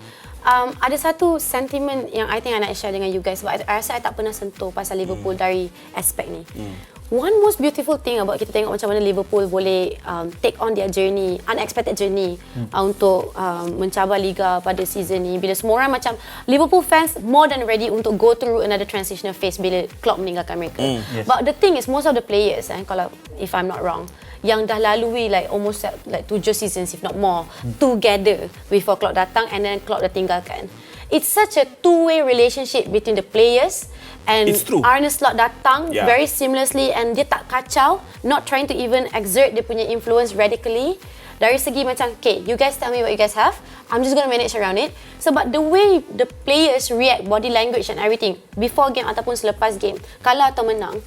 S4: ada satu sentiment yang I think I nak share dengan you guys. Sebab I rasa I tak pernah sentuh pasal Liverpool dari aspek ni. One most beautiful thing about kita tengok macam mana Liverpool boleh take on their journey, unexpected journey untuk mencabar Liga pada season ni. Bila semua orang macam, Liverpool fans more than ready untuk go through another transitional phase bila Klopp meninggalkan mereka.
S3: Yes.
S4: But the thing is, most of the players, kalau if I'm not wrong, yang dah lalui like almost like 7 seasons if not more together before Klopp datang and then Klopp dah tinggalkan. It's such a two-way relationship between the players and Arne Slot datang very seamlessly and dia tak kacau, not trying to even exert dia punya influence radically. Dari segi macam, okay, you guys tell me what you guys have, I'm just going to manage around it. Sebab the way the players react, body language and everything, before game ataupun selepas game, kalah atau menang,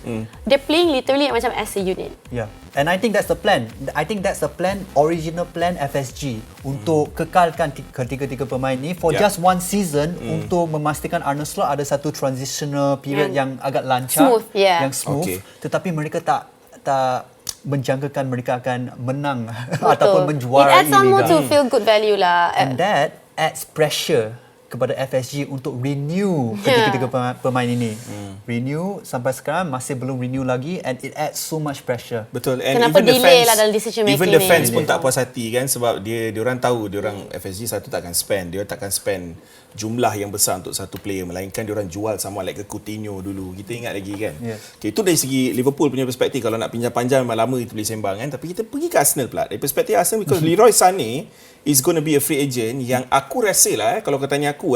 S4: they're playing literally macam as a unit.
S3: Yeah. And I think that's the plan. I think that's the plan, original plan FSG untuk kekalkan ketiga-tiga pemain ni for just one season untuk memastikan Arne Slot ada satu transitional period yang agak lancar, yang smooth. Tetapi mereka tak menjangkakan mereka akan menang ataupun menjuarai
S4: It adds on more to feel good value lah.
S3: And that adds pressure kepada FSG untuk renew ketiga-tiga pemain ini. Renew sampai sekarang masih belum renew lagi and it adds so much pressure.
S2: Betul. And
S4: kenapa
S2: even
S4: delay lah dalam decision making
S2: ni? Even the fans
S4: ni
S2: pun tak puas hati kan sebab diorang tahu diorang FSG satu takkan spend. Diorang takkan spend jumlah yang besar untuk satu player melainkan diorang jual sama like ke Coutinho dulu. Kita ingat lagi kan. Okay, itu dari segi Liverpool punya perspektif. Kalau nak pinjam panjang memang lama kita boleh sembang kan. Tapi kita pergi ke Arsenal pula. Dari perspektif Arsenal because Leroy Sané is going to be a free agent yang aku rasa lah kalau kau tanya aku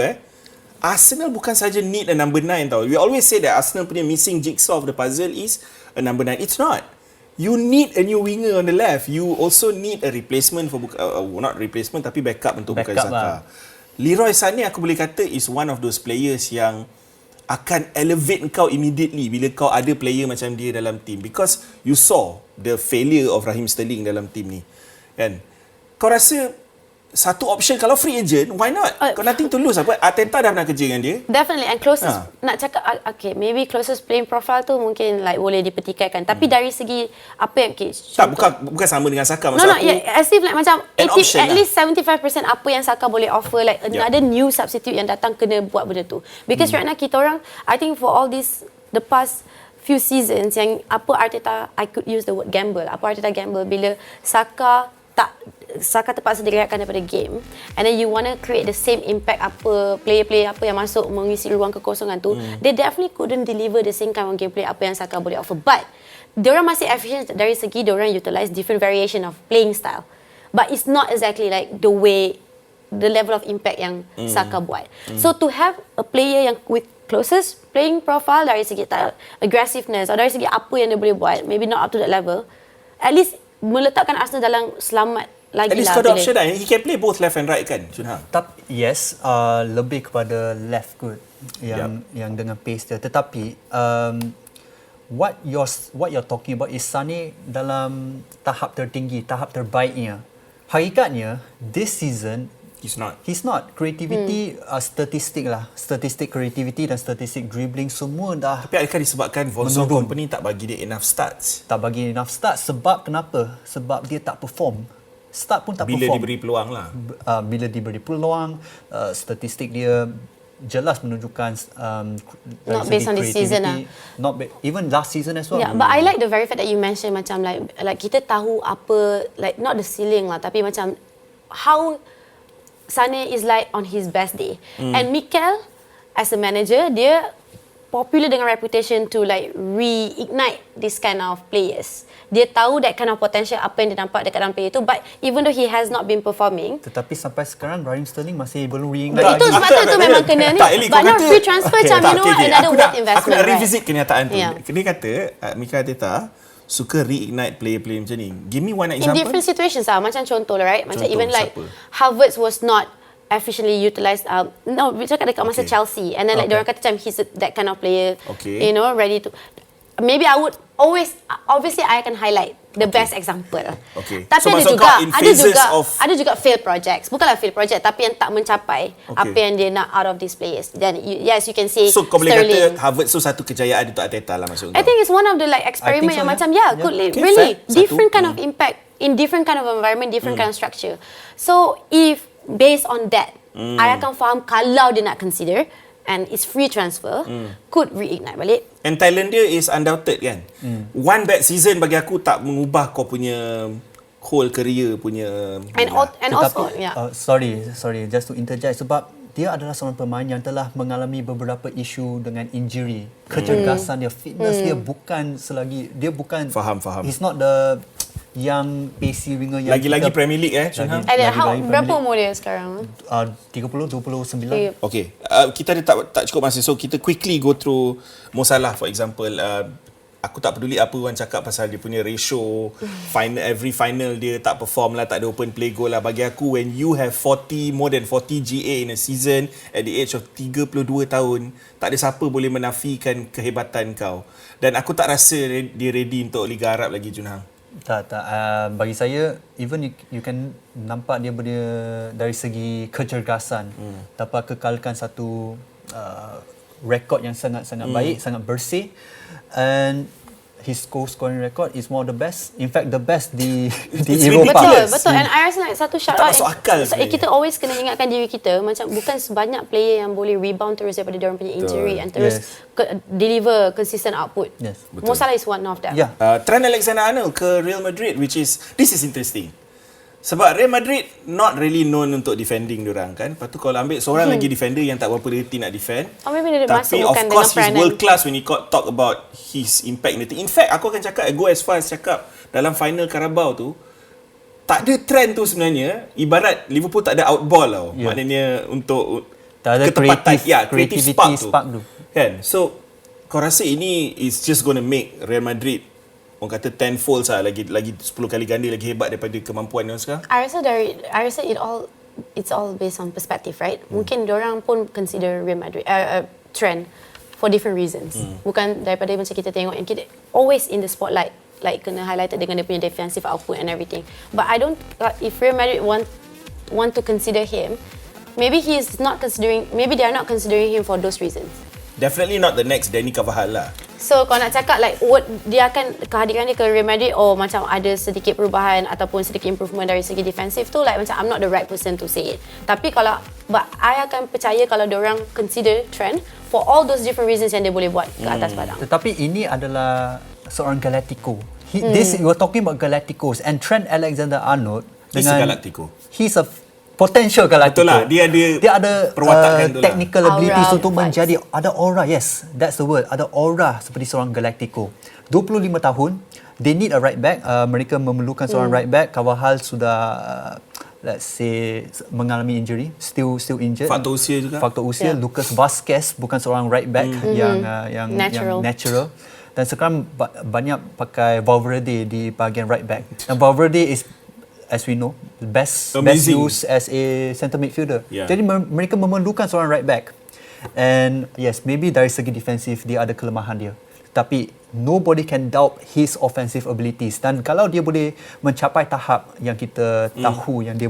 S2: Arsenal bukan saja need a number 9 tau. We always say that Arsenal punya missing jigsaw of the puzzle is a number 9. It's not. You need a new winger on the left. You also need a replacement for not replacement tapi backup untuk Bukayo Saka. Leroy Sané aku boleh kata is one of those players yang akan elevate kau immediately bila kau ada player macam dia dalam team because you saw the failure of Raheem Sterling dalam team ni. Kan? Kau rasa satu option kalau free agent, why not? Kau nothing to lose apa? Arteta dah pernah kerja dengan dia.
S4: Definitely. And closest, nak cakap, okay, maybe closest playing profile tu mungkin like boleh dipertikaikan. Tapi dari segi apa yang, okay,
S2: tak, bukan sama dengan Saka. Maksud
S4: aku, as if like macam at least 75% apa yang Saka boleh offer, like another new substitute yang datang kena buat benda tu. Because right now kita orang, I think for all this, the past few seasons yang apa Arteta, I could use the word gamble. Apa Arteta gamble bila Saka terpaksa diraikan daripada game and then you want to create the same impact apa player-player apa yang masuk mengisi ruang kekosongan tu, they definitely couldn't deliver the same kind of gameplay apa yang Saka boleh offer, but diorang masih efficient dari segi diorang utilize different variation of playing style, but it's not exactly like the level of impact yang Saka buat. So to have a player yang with closest playing profile dari segi aggressiveness atau dari segi apa yang dia boleh buat, maybe not up to that level, at least meletakkan Arsenal dalam selamat lagi lah.
S2: At least kau ada option lah. He can play both left and right kan, Junha?
S3: Yes, lebih kepada left good yang dengan pace dia. Tetapi what you're talking about is Sané dalam tahap tertinggi, tahap terbaiknya. Hakikatnya this season He's not. Creativity, statistik creativity dan statistik dribbling semua dah.
S2: Tapi adakah disebabkan Vonson Company tak bagi dia enough starts?
S3: Tak bagi enough starts sebab kenapa? Sebab dia tak perform. Start pun tak
S2: bila
S3: perform.
S2: Diberi peluang lah.
S3: Bila diberi peluang, statistik dia jelas menunjukkan
S4: not based on this season
S3: even last season as well.
S4: Yeah, but I like the very fact that you mentioned macam like kita tahu apa, like not the ceiling lah, tapi macam how Sané is like on his best day. And Mikel as a manager, dia popular dengan reputation to like reignite this kind of players. Dia tahu that kind of potential apa yang dia nampak dekat dalam player tu, but even though he has not been performing,
S3: tetapi sampai sekarang Raheem Sterling masih belum reignite.
S4: Itu sebab tu memang kena ni. But not free transfer macam you know another worth investment.
S2: Aku nak revisit kenyataan tu. Dia kata Mikel Arteta suka reignite player-player macam ni. Give me one example.
S4: In different situations lah. Macam contoh lah, right? Macam even like Havertz was not efficiently utilised. No, cakap dekat masa Chelsea. And then like diorang kata macam he's that kind of player. You know, ready to. maybe I would obviously I akan highlight the best example.
S2: Okay.
S4: Tapi
S2: So maksud kau in phases of-
S4: ada juga failed projects. Bukanlah failed project tapi yang tak mencapai apa yang dia nak out of these players. Dan yes, you can say
S2: So kau boleh
S4: Sterling.
S2: kata Harvard tu satu kejayaan untuk Arteta lah maksud kau.
S4: I think it's one of the like experiment
S3: so,
S4: yang
S3: yeah.
S4: macam could
S2: Okay,
S4: really
S2: fair.
S4: different
S2: Satu.
S4: kind of impact in different kind of environment, different kind of structure. So if based on that, I akan faham kalau dia nak consider and it's free transfer, could reignite balik.
S2: And Thailand dia is undoubted kan. One bad season bagi aku tak mengubah kau punya whole career punya.
S4: And also, yeah.
S3: Sorry, just to interject sebab dia adalah seorang pemain yang telah mengalami beberapa isu dengan injury. Kecergasan dia, fitness dia bukan selagi dia bukan
S2: Faham.
S3: He's not the young pacey winger yang
S2: Lagi-lagi
S3: kita-
S2: Premier League Chun-Hang.
S4: And
S3: Lagi-lagi
S4: berapa
S3: Premier
S4: umur dia sekarang?
S3: 29.
S2: Okay, kita ada tak cukup masa, so kita quickly go through Mo Salah for example. Aku tak peduli apa orang cakap pasal dia punya ratio, every final dia tak perform lah, tak ada open play goal lah. Bagi aku, when you have more than 40 GA in a season at the age of 32 tahun, tak ada siapa boleh menafikan kehebatan kau. Dan aku tak rasa dia ready untuk Liga Arab lagi, Chun-Hang.
S3: Tak. Bagi saya, even you can nampak dia punya dari segi kecergasan dapat kekalkan satu rekod yang sangat-sangat baik, sangat bersih, and his scoring record is one of the best. In fact, the best di Eropah.
S4: Betul. And I rasa like satu shout
S2: Tak
S4: out.
S2: masuk akal sebenarnya.
S4: Kita always kena ingatkan diri kita macam bukan sebanyak player yang boleh rebound terus daripada diorang punya injury and terus deliver consistent output.
S3: Yes,
S4: Mo Salah is one of them.
S3: Yeah.
S2: Trent Alexander-Arnold ke Real Madrid, this is interesting. Sebab Real Madrid not really known untuk defending diorang kan. Lepas tu kalau ambil seorang lagi defender yang tak berapa reti nak defend.
S4: Or maybe dia
S2: Tapi
S4: masuk
S2: of
S4: bukan
S2: course
S4: dengan
S2: he's
S4: peranan.
S2: world class when he talk about his impact in the team. In fact aku akan go as far as cakap dalam final Carabao tu tak ada trend tu sebenarnya. Ibarat Liverpool tak ada outball tau.
S3: Yeah.
S2: Maknanya untuk
S3: Tak ada
S2: ketepatan, creative
S3: creativity
S2: spark tu. Kan? So kau rasa ini is just gonna make Real Madrid orang kata tenfold lah, lagi 10 kali ganda lagi hebat daripada kemampuan dia sekarang?
S4: I rasa it's all based on perspective, right? Mungkin diorang pun consider Real Madrid trend for different reasons. Bukan daripada macam kita tengok yang kita always in the spotlight, like kena highlighted dengan dia punya defensive output and everything. But I don't if Real Madrid want to consider him, maybe they are not considering him for those reasons.
S2: Definitely not the next Danny Carvajal lah.
S4: So kalau nak cakap like dia akan kehadiran dia ke Real Madrid macam ada sedikit perubahan ataupun sedikit improvement dari segi defensif tu, like macam I'm not the right person to say it. Tapi but I akan percaya kalau diorang consider Trent for all those different reasons yang dia boleh buat ke atas padang.
S3: Tetapi ini adalah seorang Galactico. You are talking about Galacticos, and Trent Alexander-Arnold
S2: He's a Galactico.
S3: He's a potential Galactico.
S2: Betul lah, dia
S3: ada
S2: perwatakan tu lah.
S3: technical abilities
S4: Aura
S3: untuk
S4: vibes.
S3: menjadi, ada aura, yes, that's the word, ada aura seperti seorang Galactico. 25 tahun, they need a right back. Mereka memerlukan seorang right back. Carvajal sudah let's say mengalami injury, still injured.
S2: Faktor usia juga.
S3: Faktor usia.
S4: Yeah.
S3: Lucas Vazquez bukan seorang right back yang natural. Dan sekarang banyak pakai Valverde di bahagian right back. Dan Valverde is, as we know, best used as a centre midfielder.
S2: Yeah.
S3: Jadi mereka memerlukan seorang right back. And yes, maybe dari segi defensif dia ada kelemahan dia. Tapi nobody can doubt his offensive abilities. Dan kalau dia boleh mencapai tahap yang kita tahu yang dia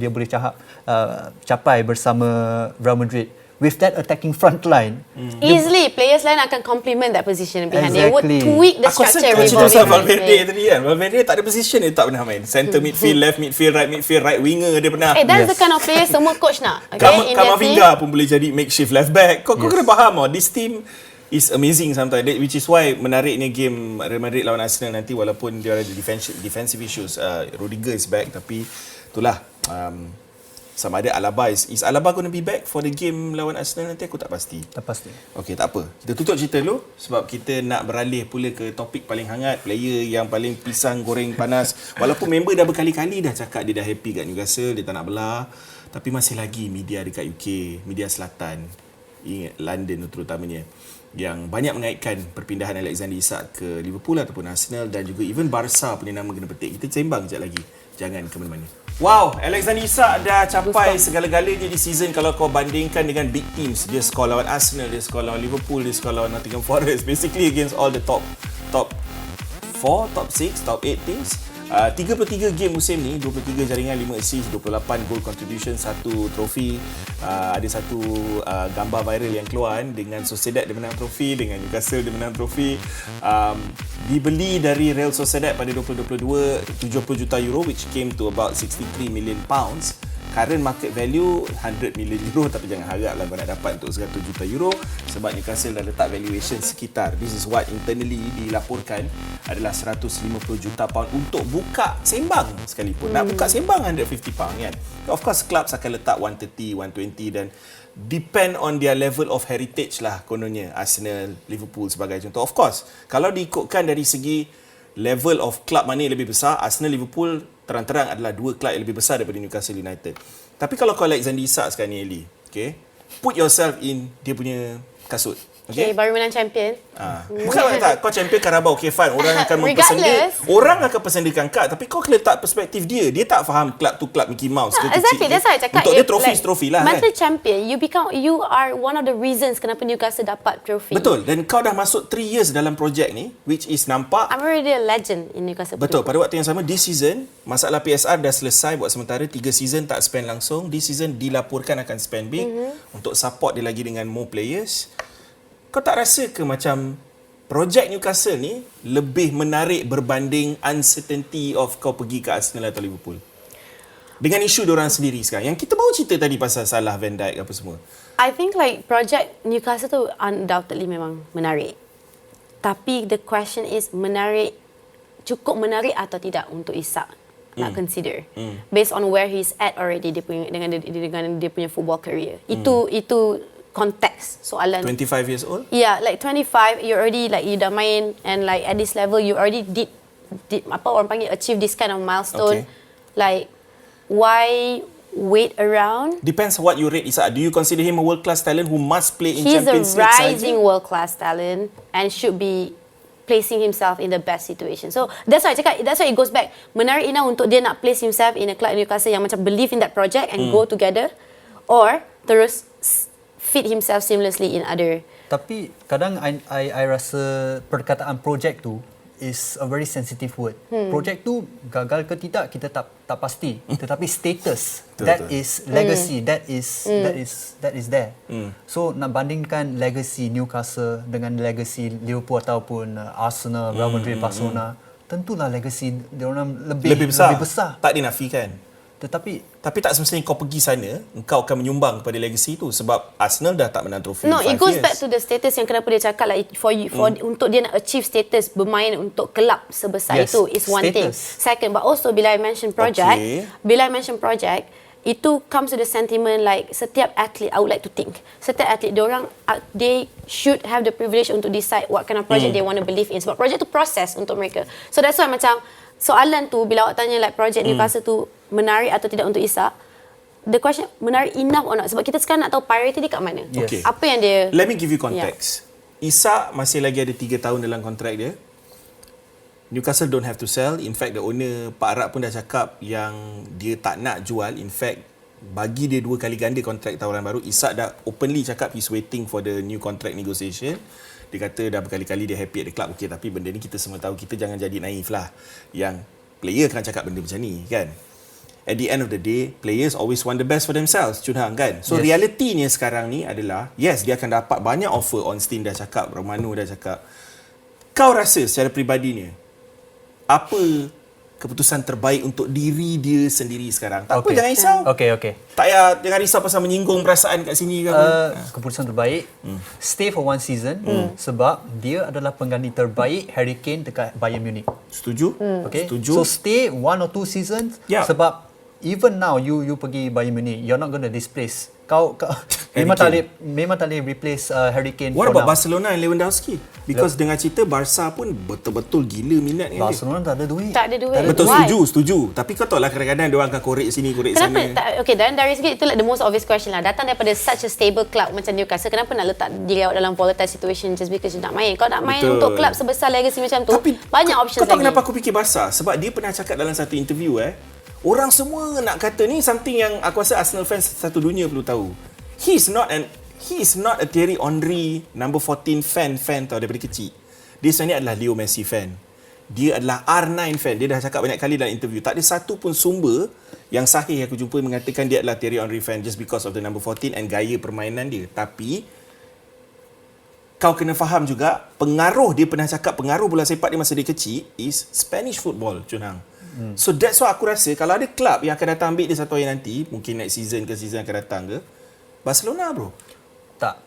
S3: boleh capai bersama Real Madrid, with that attacking front line,
S4: Easily players lain akan complement that position behind. They would
S3: Exactly.
S4: tweak the
S2: Aku rasa
S4: structure
S2: kau cerita
S4: revolving
S2: pasal
S4: around
S2: Valverde
S4: play.
S2: tadi kan. Valverde tak ada position dia tak pernah main. Center midfield, left midfield, right winger dia pernah.
S4: That's the kind of player semua coach nak. Okay, in their team.
S2: Kamavinga pun boleh jadi makeshift left back. Kau kena faham this team is amazing sometimes, which is why menariknya game Real Madrid lawan Arsenal nanti, walaupun dia ada defensive issues. Rudiger is back, tapi itulah sama ada Alaba is Alaba going to be back for the game lawan Arsenal nanti, aku tak pasti.
S3: tak pasti.
S2: Okey, tak apa. Kita tutup cerita dulu sebab kita nak beralih pula ke topik paling hangat, player yang paling pisang goreng panas. Walaupun member dah berkali-kali dah cakap dia dah happy kat Newcastle, dia tak nak belah, tapi masih lagi media dekat UK, media selatan, ingat London terutamanya, yang banyak mengaitkan perpindahan Alexander Isak ke Liverpool ataupun Arsenal, dan juga even Barca punya nama kena petik. Kita sembang sekejap lagi Jangan ke mana-mana. Wow, Alexander Isak dah capai segala-galanya di season. Kalau kau bandingkan dengan big teams, dia skor lawan Arsenal, dia skor lawan Liverpool, dia skor lawan Nottingham Forest, basically against all the top 4, top 6, top 8 teams. 33 game musim ni, 23 jaringan, 5 assist, 28 goal contribution, 1 trofi. Ada satu gambar viral yang keluar dengan Sociedad dia menang trofi, dengan Newcastle dia menang trofi. Dibeli dari Real Sociedad pada 2022, 70 juta euro, which came to about 63 million pounds. Current market value 100 million euro, tapi jangan haraplah kau nak dapat untuk 100 juta euro sebab Newcastle dah letak valuation sekitar, this is what internally dilaporkan, adalah 150 juta pound untuk buka sembang sekalipun. Nak buka sembang 150 pound kan. Of course clubs akan letak 130, 120 dan depend on their level of heritage lah kononnya. Arsenal, Liverpool sebagai contoh. Of course, kalau diikutkan dari segi level of club mana yang lebih besar, Arsenal, Liverpool terang-terang adalah dua klub yang lebih besar daripada Newcastle United. Tapi kalau kau Alexander Isak sekarang ni, Ellie, okay, put yourself in dia punya kasut.
S4: Okay, baru menang champion.
S2: Bukan tak, kau champion Carabao, okay fine, orang akan mempersenda, orang akan persendakan kad, tapi kau kena letak perspektif dia. Dia tak faham klub tu klub Mickey Mouse ke
S4: exactly,
S2: kecil.
S4: that's why I cakap.
S2: Untuk dia trofi lah
S4: Masa
S2: kan.
S4: champion, you are one of the reasons kenapa Newcastle dapat trofi.
S2: Betul, dan kau dah masuk 3 years dalam projek ni, which is nampak
S4: I'm already a legend in Newcastle.
S2: betul, pada waktu yang sama, this season, masalah PSR dah selesai buat sementara, 3 season tak spend langsung. This season dilaporkan akan spend big untuk support dia lagi dengan more players. Kau tak rasa ke macam projek Newcastle ni lebih menarik berbanding uncertainty of kau pergi ke Arsenal atau Liverpool? Dengan isu diorang sendiri sekarang. Yang kita baru cerita tadi pasal Salah, Van Dijk apa semua.
S4: I think like project Newcastle tu undoubtedly memang menarik. Tapi the question is cukup menarik atau tidak untuk Isak nak consider. Based on where he's at already dengan dia punya football career. Itu konteks soalan.
S2: 25 years old?
S4: Yeah, like 25, you already like you dah main and like at this level you already did apa orang panggil achieve this kind of milestone.
S2: Okay.
S4: Like why wait around?
S2: Depends what you rate Isak. Do you consider him a world-class talent who must play in
S4: He's
S2: Champions
S4: a
S2: League
S4: rising world-class talent and should be placing himself in the best situation. So that's why I cakap, that's why it goes back. Menarik enough untuk dia nak place himself in a club Newcastle yang macam believe in that project and go together, or terus fit himself seamlessly in other.
S3: Tapi kadang I rasa perkataan project tu is a very sensitive word. Project tu gagal ke tidak kita tak pasti. Tetapi status, that is legacy, that is there. So nak bandingkan legacy Newcastle dengan legacy Liverpool ataupun Arsenal, Real Madrid, Barcelona, tentulah legacy dia orang lebih besar.
S2: Tak dinafikan.
S3: Tetapi
S2: tak semestinya kau pergi sana, engkau akan menyumbang kepada legacy tu sebab Arsenal dah tak menang trofi.
S4: No, it goes back to the status yang kenapa dia cakap lah untuk dia nak achieve status bermain untuk kelab sebesar itu is one thing. Second, but also bila I mention project, itu comes to the sentiment like setiap athlete, I would like to think, setiap athlete diorang they should have the privilege untuk decide what kind of project they want to believe in. Sebab project tu proses untuk mereka. So that's why macam soalan tu bila awak tanya like project Newcastle tu menarik atau tidak untuk Isak, the question menarik enough or not, sebab kita sekarang nak tahu priority dia kat mana.
S2: Okay.
S4: Apa yang dia,
S2: let me give you context. Isak masih lagi ada 3 tahun dalam kontrak dia. Newcastle don't have to sell. In fact the owner Pak Arab pun dah cakap yang dia tak nak jual. In fact bagi dia 2 kali ganda kontrak tawaran baru. Isak dah openly cakap he's waiting for the new contract negotiation. Dia kata dah berkali-kali dia happy at the club. Okay, tapi benda ni kita semua tahu, kita jangan jadi naif lah yang player akan cakap benda macam ni kan. At the end of the day, players always want the best for themselves, Chun Hang kan. So realitinya sekarang ni adalah, yes, dia akan dapat banyak offer. Onstein dah cakap, Romano dah cakap. Kau rasa secara peribadinya, apa keputusan terbaik untuk diri dia sendiri sekarang? Tak apa, jangan risau.
S3: Okay.
S2: Tak payah, jangan risau pasal menyinggung perasaan kat sini ke apa.
S3: Keputusan terbaik, stay for 1 season sebab dia adalah pengganti terbaik Harry Kane dekat Bayern Munich.
S2: Setuju?
S3: Okay.
S2: Setuju.
S3: So stay 1 or 2 seasons sebab even now you pergi Bayern Munich, you're not going to displace. Kau memang tak boleh replace Harry Kane.
S2: What about Barcelona and Lewandowski? Because dengar cerita Barca pun betul-betul gila minat dengan
S3: Barcelona tak ada duit.
S2: Betul, setuju. Tapi kau tahu lah kadang-kadang dia orang akan korek sini, korek sana.
S4: Okay, dan dari segi itu like the most obvious question lah. Datang daripada such a stable club macam Newcastle, kenapa nak letak diri awak dalam volatile situation just because you nak main? Kau nak main untuk club sebesar legacy macam tu,
S2: tapi
S4: banyak options
S2: lagi. Kau tahu
S4: lagi.
S2: kenapa aku fikir Barca? Sebab dia pernah cakap dalam satu interview Orang semua nak kata ni something yang aku rasa Arsenal fans satu dunia perlu tahu. He is not a Thierry Henry number 14 fan tau daripada kecil. Dia sebenarnya adalah Leo Messi fan. Dia adalah R9 fan. Dia dah cakap banyak kali dalam interview. Tak ada satu pun sumber yang sahih aku jumpa mengatakan dia adalah Thierry Henry fan just because of the number 14 and gaya permainan dia. Tapi kau kena faham juga pengaruh, dia pernah cakap pengaruh bola sepak dia masa dia kecil is Spanish football, Chun Hang. So that's why aku rasa kalau ada klub yang akan datang ambil dia satu hari nanti, mungkin next season ke season akan datang ke, Barcelona bro.
S3: Tak.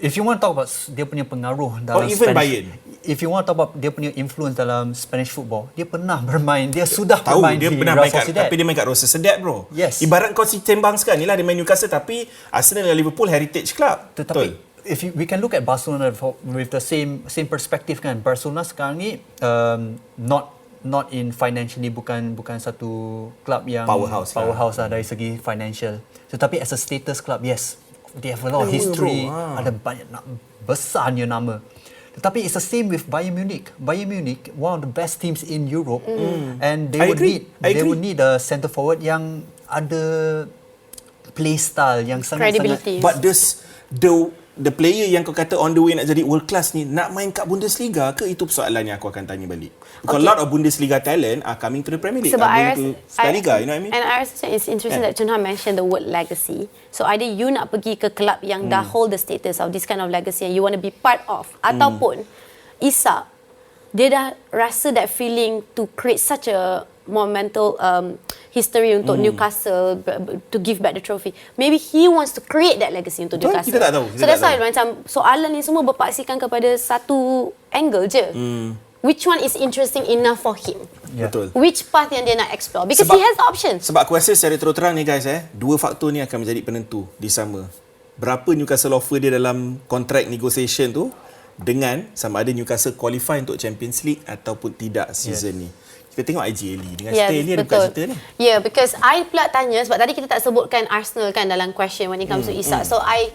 S3: If you want to talk about dia punya pengaruh dalam
S2: even
S3: Spanish,
S2: Bayern.
S3: If you want to talk about dia punya influence dalam Spanish football, dia pernah bermain, dia sudah
S2: Tahu,
S3: bermain
S2: dia
S3: di
S2: pernah
S3: Real
S2: main kat,
S3: Sociedad.
S2: tapi dia main kat Rosa Sedat bro.
S3: Yes.
S2: Ibarat kau si tembang sekarang ni lah, dia main Newcastle tapi Arsenal dengan Liverpool heritage club.
S3: Tetapi we can look at Barcelona with the same perspective kan. Barcelona sekarang ni not in financially, bukan satu club yang powerhouse lah dari segi financial. Tetapi as a status club, yes, they have a lot of history, ada banyak besarnya nama. Tetapi it's the same with Bayern Munich. Bayern Munich, one of the best teams in Europe, and they would need a centre forward yang ada play style yang sangat-sangat.
S2: But the player yang kau kata on the way nak jadi world class ni nak main kat Bundesliga ke? Itu persoalan yang aku akan tanya balik. Because a lot of Bundesliga talent are coming to the Premier League, are going to La Liga, you know what I mean?
S4: And I rasa it's interesting that Chun Han mentioned the word legacy. So either you nak pergi ke club yang dah hold the status of this kind of legacy and you want to be part of, ataupun Isak, dia dah rasa that feeling to create such a monumental history untuk Newcastle to give back the trophy. Maybe he wants to create that legacy untuk Newcastle.
S2: Kita tak tahu.
S4: So that's why macam soalan ni semua berpaksikan kepada satu angle je. Which one is interesting enough for him?
S2: Yeah. Betul.
S4: Which path yang dia nak explore? Because he has the options.
S2: Sebab aku rasa secara terang ni guys, dua faktor ni akan menjadi penentu di summer. Berapa Newcastle offer dia dalam contract negotiation tu, dengan sama ada Newcastle qualify untuk Champions League ataupun tidak season ni. Kita tengok IGL dengan stay ni ada bukan cerita ni.
S4: Yeah, because I pula tanya sebab tadi kita tak sebutkan Arsenal kan dalam question when it comes to Isak. So I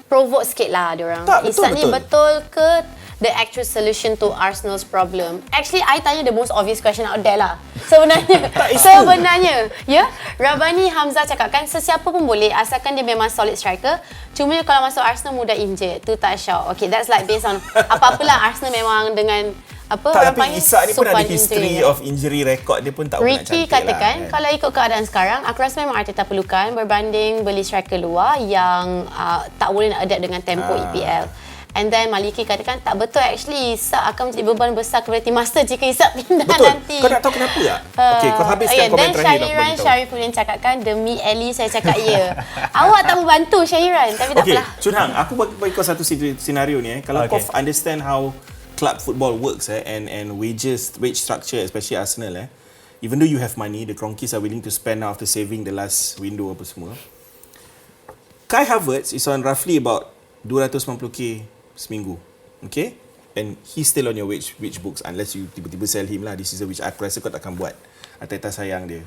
S4: provoke sikit lah diorang. Isak ni betul ke the actual solution to Arsenal's problem? Actually, I tanya the most obvious question out there lah. Sebenarnya, ya, Rabani Hamzah cakapkan sesiapa pun boleh asalkan dia memang solid striker. Cuma kalau masuk Arsenal mudah injured, tu tak syok. Okay, that's like based on apa-apalah Arsenal memang dengan orang panggil
S2: Isak ni pun ada history of injury record dia pun tak pernah cantik
S4: Ricky katakan lah, kalau ikut keadaan sekarang, aku rasa memang Arteta perlukan berbanding beli striker luar yang tak boleh nak adapt dengan tempo EPL. And then Maliki katakan tak betul, actually Isak akan menjadi beban besar kepada tim master jika Isak pindah nanti.
S2: Kau nak tahu kenapa tak? Okay, kau habiskan komen terakhir.
S4: Dan Syarifuddin cakapkan demi Ellie saya cakap ya. Awak tak membantu Syariran, tapi tak apalah.
S2: Chun Hang, aku bagi kau satu senario ni. Kalau kau understand how club football works and wage structure, especially Arsenal, even though you have money, the Cronkies are willing to spend after saving the last window apa semua. Kai Havertz is on roughly about 250k seminggu, okay? And he's still on your wage books unless you tiba-tiba sell him lah this season, which aku rasa kau takkan buat. Arteta sayang dia.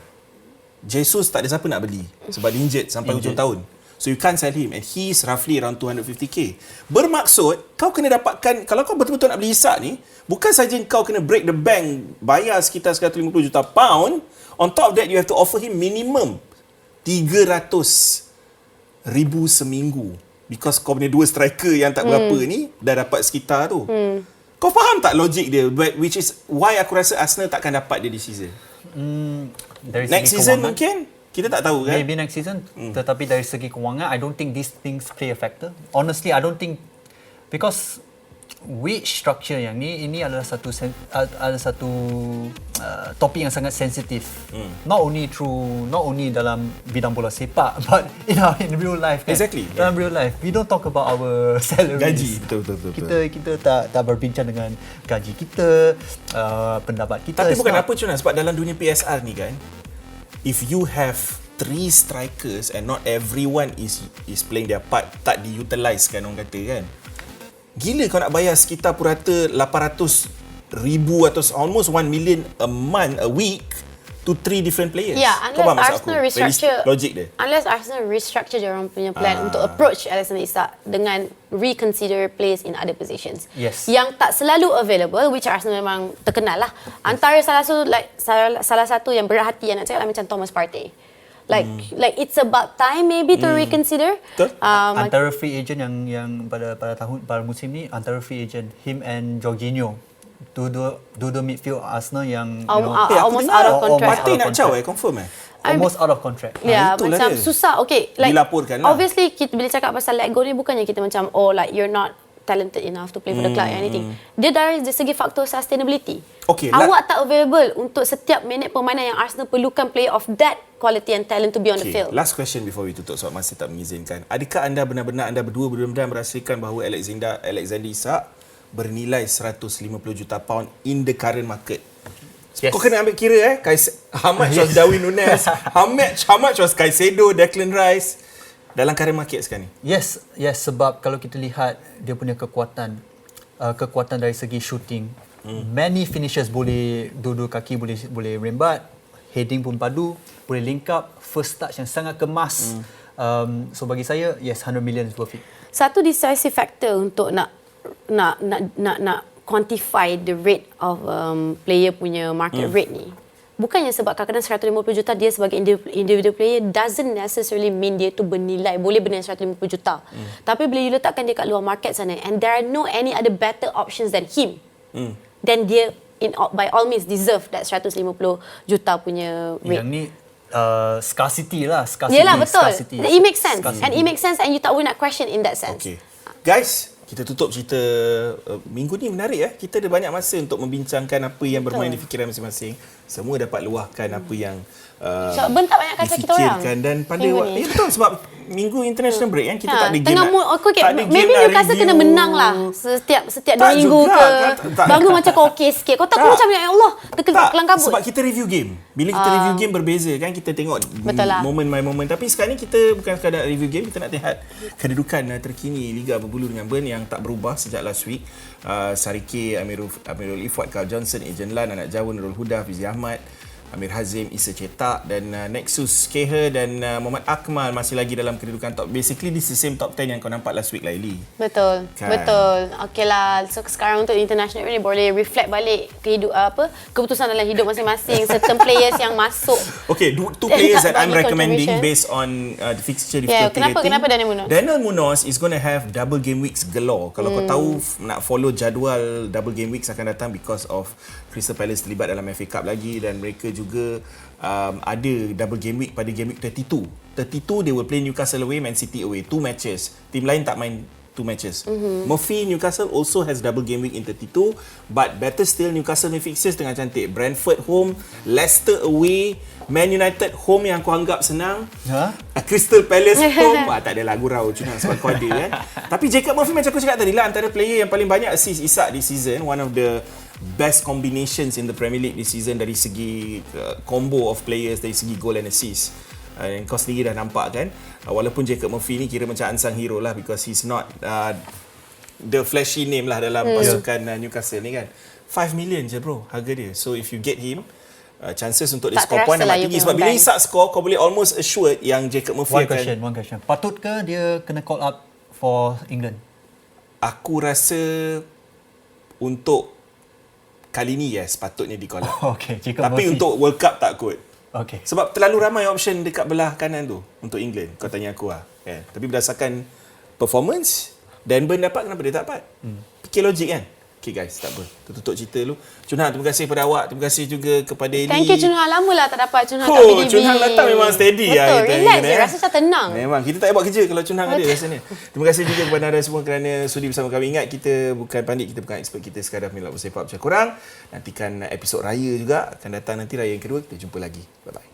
S2: Jesus tak ada siapa nak beli sebab dia injured sampai hujung tahun. So you can't sell him and he's roughly around 250k. Bermaksud kau kena dapatkan, kalau kau betul-betul nak beli Isak ni, bukan saja kau kena break the bank, bayar sekitar 150 juta pound, on top of that you have to offer him minimum 300,000 seminggu. Because kau punya dua striker yang tak berapa ni dah dapat sekitar tu. Kau faham tak logik dia? Which is why aku rasa Arsenal takkan dapat dia di season. Next season mungkin kita tak tahu kan.
S3: Maybe next season. Tetapi dari segi kewangan, I don't think these things play a factor. Honestly, I don't think, because wage structure yang ini adalah satu topik yang sangat sensitif. Not only dalam bidang bola sepak, but in real life. Kan?
S2: Exactly.
S3: Dalam real life, we don't talk about our salaries.
S2: Gaji, betul.
S3: Kita tak berbincang dengan gaji kita, pendapat kita.
S2: Tapi bukan apa Cuna, sebab dalam dunia PSR ni kan, if you have 3 strikers and not everyone is playing their part, tak diutilise kan orang kata kan. Gila kau nak bayar sekitar purata 800,000 atau almost 1 million a week to 3 different players.
S4: Yeah,
S2: Kau faham
S4: unless
S2: maksud
S4: Arsenal
S2: aku?
S4: restructure,
S2: Logik dia.
S4: unless Arsenal restructure dia orang punya plan untuk approach Alexander Isak dengan reconsider players in other positions.
S3: Yes.
S4: Yang tak selalu available, which Arsenal memang terkenal lah. Antara salah satu yang berat hati yang nak cakap lah macam Thomas Partey. Like it's about time maybe to reconsider.
S2: Betul.
S3: Antara free agent yang pada musim ni, antara free agent him and Jorginho, dua midfield Arsenal yang
S4: almost out of contract.
S2: Partey nak caw confirm
S3: almost out of contract.
S4: Ya,
S2: itulah
S4: macam
S2: dia.
S4: susah. Okay, like
S2: Dilaporkan lah.
S4: obviously kita bila cakap pasal let go ni bukannya kita macam like you're not talented enough to play for the club or anything. Dia dari segi faktor sustainability.
S2: Okay,
S4: awak tak available untuk setiap minit permainan yang Arsenal perlukan player of that quality and talent to be on the field.
S2: Last question before we tutup sebab masih tak mengizinkan. Adakah anda benar-benar merasakan bahawa Alexander Isak bernilai 150 juta pound in the current market?
S3: Yes.
S2: Kau kena ambil kira how much was Darwin Núñez, how much was Caicedo, Declan Rice dalam current market sekarang ni?
S3: Yes, sebab kalau kita lihat dia punya kekuatan dari segi shooting, many finishers boleh dua kaki boleh rembat, heading pun padu, boleh link up, first touch yang sangat kemas. So bagi saya, yes, 100 million is worth it.
S4: Satu decisive factor untuk nak quantify the rate of player punya market rate ni. Bukannya sebab kadang-kadang 150 juta dia sebagai individual player doesn't necessarily mean dia tu boleh bernilai 150 juta. Tapi bila you letakkan dia kat luar market sana and there are no any other better options than him, then dia by all means deserve that 150 juta punya rate.
S3: Yang ni scarcity lah.
S4: Yelah, betul.
S3: Scarcity.
S4: It makes sense. And it makes sense and you tak boleh nak question in that sense.
S2: Okay. Guys, kita tutup cerita minggu ni menarik Kita ada banyak masa untuk membincangkan apa yang bermain di fikiran masing-masing. Semua dapat luahkan apa yang
S4: so, Ben tak banyak kata kita orang
S2: dan pada betul sebab minggu international break kan kita tak ada game.
S4: Tengah maybe Newcastle kena menang lah setiap 2 minggu ke. Baru macam kau okey sikit. Kau tak macam ya Allah kelang kabut.
S2: Sebab kita review game. Bila kita review game berbeza kan, kita tengok moment by moment. Tapi sekarang ni kita bukan sekadar review game, kita nak lihat kedudukan terkini Liga Berbulu dengan Burn yang tak berubah sejak last week. Sarike, Amirul Ifwat, Carl Johnson, Ejen Lan, Anak Jawa, Nurul Huda, Fizi Ahmad, Amir Hazim, Isak Cetak dan Nexus Keher dan Muhammad Akmal masih lagi dalam kedudukan top. Basically this is the same top 10 yang kau nampak last week lah, Eli.
S4: Betul.
S2: Kan?
S4: Betul. Okeylah. So sekarang untuk international ni boleh reflect balik keputusan dalam hidup masing-masing, certain players yang masuk.
S2: Okay, two players that I'm recommending based on the fixture difficulty rating.
S4: Kenapa Daniel Munoz?
S2: Daniel Munoz is going to have double game weeks galore. Kalau kau tahu nak follow jadual double game weeks akan datang because of Crystal Palace terlibat dalam FA Cup lagi dan mereka juga ada double game week pada game week 32. 32 they will play Newcastle away, Man City away, 2 matches. Tim lain tak main 2 matches. Murphy Newcastle also has double game week in 32, but better still Newcastle ni fixtures tengah cantik. Brentford home, Leicester away, Man United home yang kau anggap senang. Crystal Palace home. Tak ada lagu rau cuma sebab kau ada kan. Tapi Jacob Murphy macam aku cakap tadi lah, antara player yang paling banyak assist Isak this season, one of the best combinations in the Premier League this season dari segi combo of players, dari segi goal and assist. And kau sendiri dah nampak kan, walaupun Jacob Murphy ni kira macam unsung hero lah because he's not the flashy name lah dalam pasukan Newcastle ni kan. 5 million je bro harga dia. So if you get him, chances untuk dia score point amat tinggi sebab bila Isak score kau boleh almost assured yang Jacob Murphy
S3: One question. Patut ke dia kena call up for England?
S2: Aku rasa untuk kali ni yes, patutnya di call up.
S3: Okay, Jacob
S2: tapi
S3: Murphy.
S2: untuk World Cup tak kot.
S3: Okay.
S2: Sebab terlalu ramai option dekat belah kanan tu untuk England. Kau tanya aku lah. Yeah. Tapi berdasarkan performance, dan Burn dapat, kenapa dia tak dapat? Fikir logik kan? Okay guys, tak apa. Tutup cerita dulu. Chun Han, terima kasih kepada awak. Terima kasih juga kepada Eli.
S4: Thank you Chun Han. Lama lah tak dapat Chun Han kat BDB.
S2: Chun Han datang memang steady.
S4: Betul, relax je. Rasa macam tenang.
S2: Memang, kita tak payah buat kerja kalau Chun Han ada rasanya. Terima kasih juga kepada anda semua kerana sudi bersama kami. Ingat, kita bukan pandit, kita bukan expert. Kita sekadar melak bersepak macam korang. Nantikan episod raya juga. Akan datang nanti raya yang kedua. Kita jumpa lagi. Bye-bye.